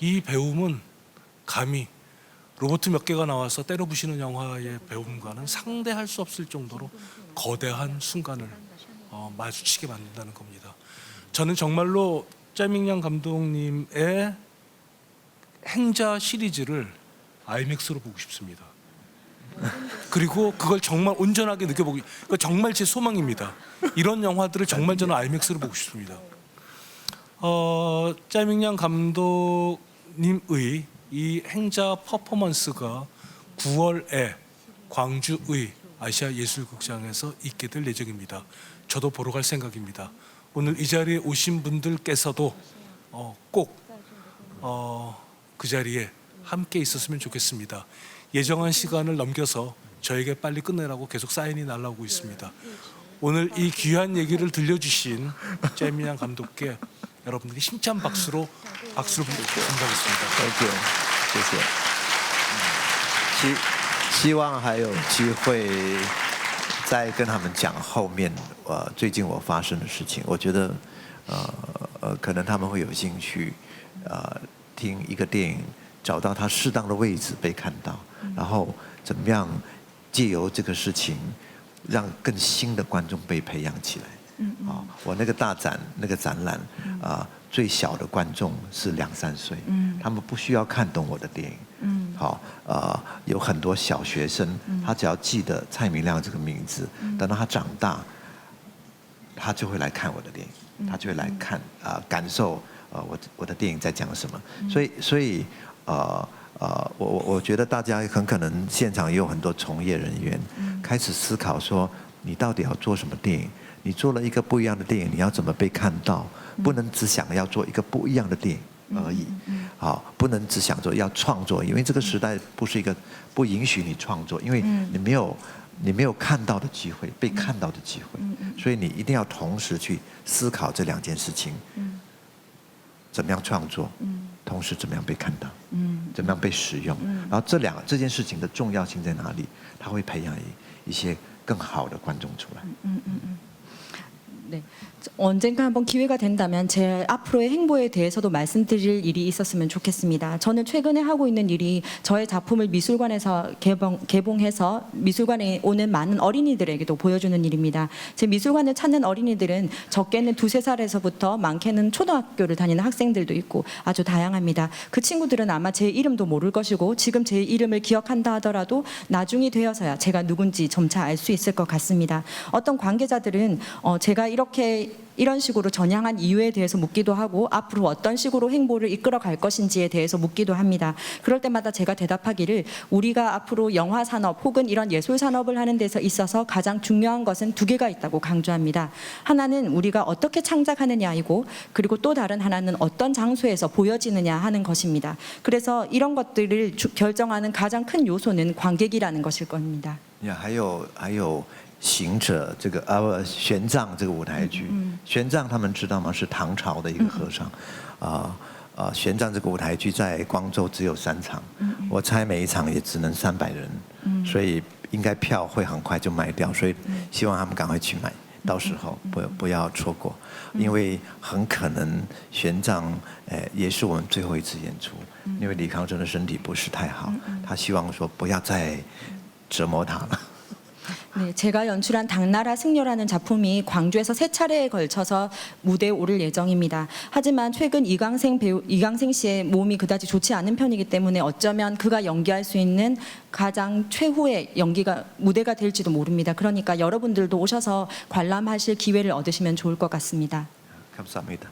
이 배움은 감히 로봇 몇 개가 나와서 때려 부시는 영화의 배움과는 상대할 수 없을 정도로 거대한 순간을 마주치게 만든다는 겁니다. 저는 정말로 짜밍양 감독님의 행자 시리즈를 아이맥스로 보고 싶습니다. 그리고 그걸 정말 온전하게 느껴보기, 정말 제 소망입니다. 이런 영화들을 정말 저는 아이맥스로 보고 싶습니다. 짜밍양 감독님의 이 행자 퍼포먼스가 9월에 광주의 아시아 예술극장에서 있게 될 예정입니다. 저도 보러 갈 생각입니다. 오늘 이 자리에 오신 분들께서도 꼭 그 자리에 함께 있었으면 좋겠습니다. 예정한 시간을 넘겨서 저에게 빨리 끝내라고 계속 사인이 날라오고 있습니다. 오늘 이 귀한 얘기를 들려주신 짜이밍양 감독께 여러분들이 힘찬 박수를 부탁드리겠습니다. 谢谢。希望还有机会再跟他们讲后面最近我发生的事情。我觉得可能他们会有兴趣听一个电影找到它适当的位置被看到，然后怎么样借由这个事情让更新的观众被培养起来。我那个大展那个展览最小的观众是2、3岁，他们不需要看懂我的电影。有很多小学生，他只要记得蔡明亮这个名字，等到他长大，他就会来看我的电影，他就会来看感受我的电影在讲什么。所以我觉得大家很可能现场也有很多从业人员开始思考说，你到底要做什么电影？你做了一个不一样的电影，你要怎么被看到？不能只想要做一个不一样的电影而已。不能只想着要创作，因为这个时代不允许你创作，因为你没有看到的机会，被看到的机会，所以你一定要同时去思考这2件事情。怎么样创作，同时怎么样被看到，怎么样被使用。然后这件事情的重要性在哪里？他会培养一些更好的观众出来。 네. 언젠가 한번 기회가 된다면 제 앞으로의 행보에 대해서도 말씀드릴 일이 있었으면 좋겠습니다. 저는 최근에 하고 있는 일이 저의 작품을 미술관에서 개봉해서 미술관에 오는 많은 어린이들에게도 보여주는 일입니다. 제 미술관을 찾는 어린이들은 적게는 2~3살에서부터 많게는 초등학교를 다니는 학생들도 있고 아주 다양합니다. 그 친구들은 아마 제 이름도 모를 것이고 지금 제 이름을 기억한다 하더라도 나중이 되어서야 제가 누군지 점차 알 수 있을 것 같습니다. 어떤 관계자들은 제가 이런 식으로 전향한 이유에 대해서 묻기도 하고 앞으로 어떤 식으로 행보를 이끌어 갈 것인지에 대해서 묻기도 합니다. 그럴 때마다 제가 대답하기를 우리가 앞으로 영화 산업 혹은 이런 예술 산업을 하는 데서 있어서 가장 중요한 것은 2개가 있다고 강조합니다. 하나는 우리가 어떻게 창작하느냐이고 그리고 또 다른 하나는 어떤 장소에서 보여지느냐 하는 것입니다. 그래서 이런 것들을 결정하는 가장 큰 요소는 관객이라는 것일 겁니다. 还有行者这个玄奘这个舞台剧，玄奘他们知道吗？是唐朝的一个和尚，玄奘这个舞台剧在光州只有3场，我猜每一场也只能300人，所以应该票会很快就卖掉，所以希望他们赶快去买，到时候不要错过，因为很可能玄奘也是我们最后一次演出，因为李康生的身体不是太好，他希望说不要再折磨他了。 네, 제가 연출한 당나라 승려라는 작품이 광주에서 3차례에 걸쳐서 무대에 오를 예정입니다. 하지만 최근 이강생 씨의 몸이 그다지 좋지 않은 편이기 때문에 어쩌면 그가 연기할 수 있는 가장 최후의 무대가 될지도 모릅니다. 그러니까 여러분들도 오셔서 관람하실 기회를 얻으시면 좋을 것 같습니다. 감사합니다.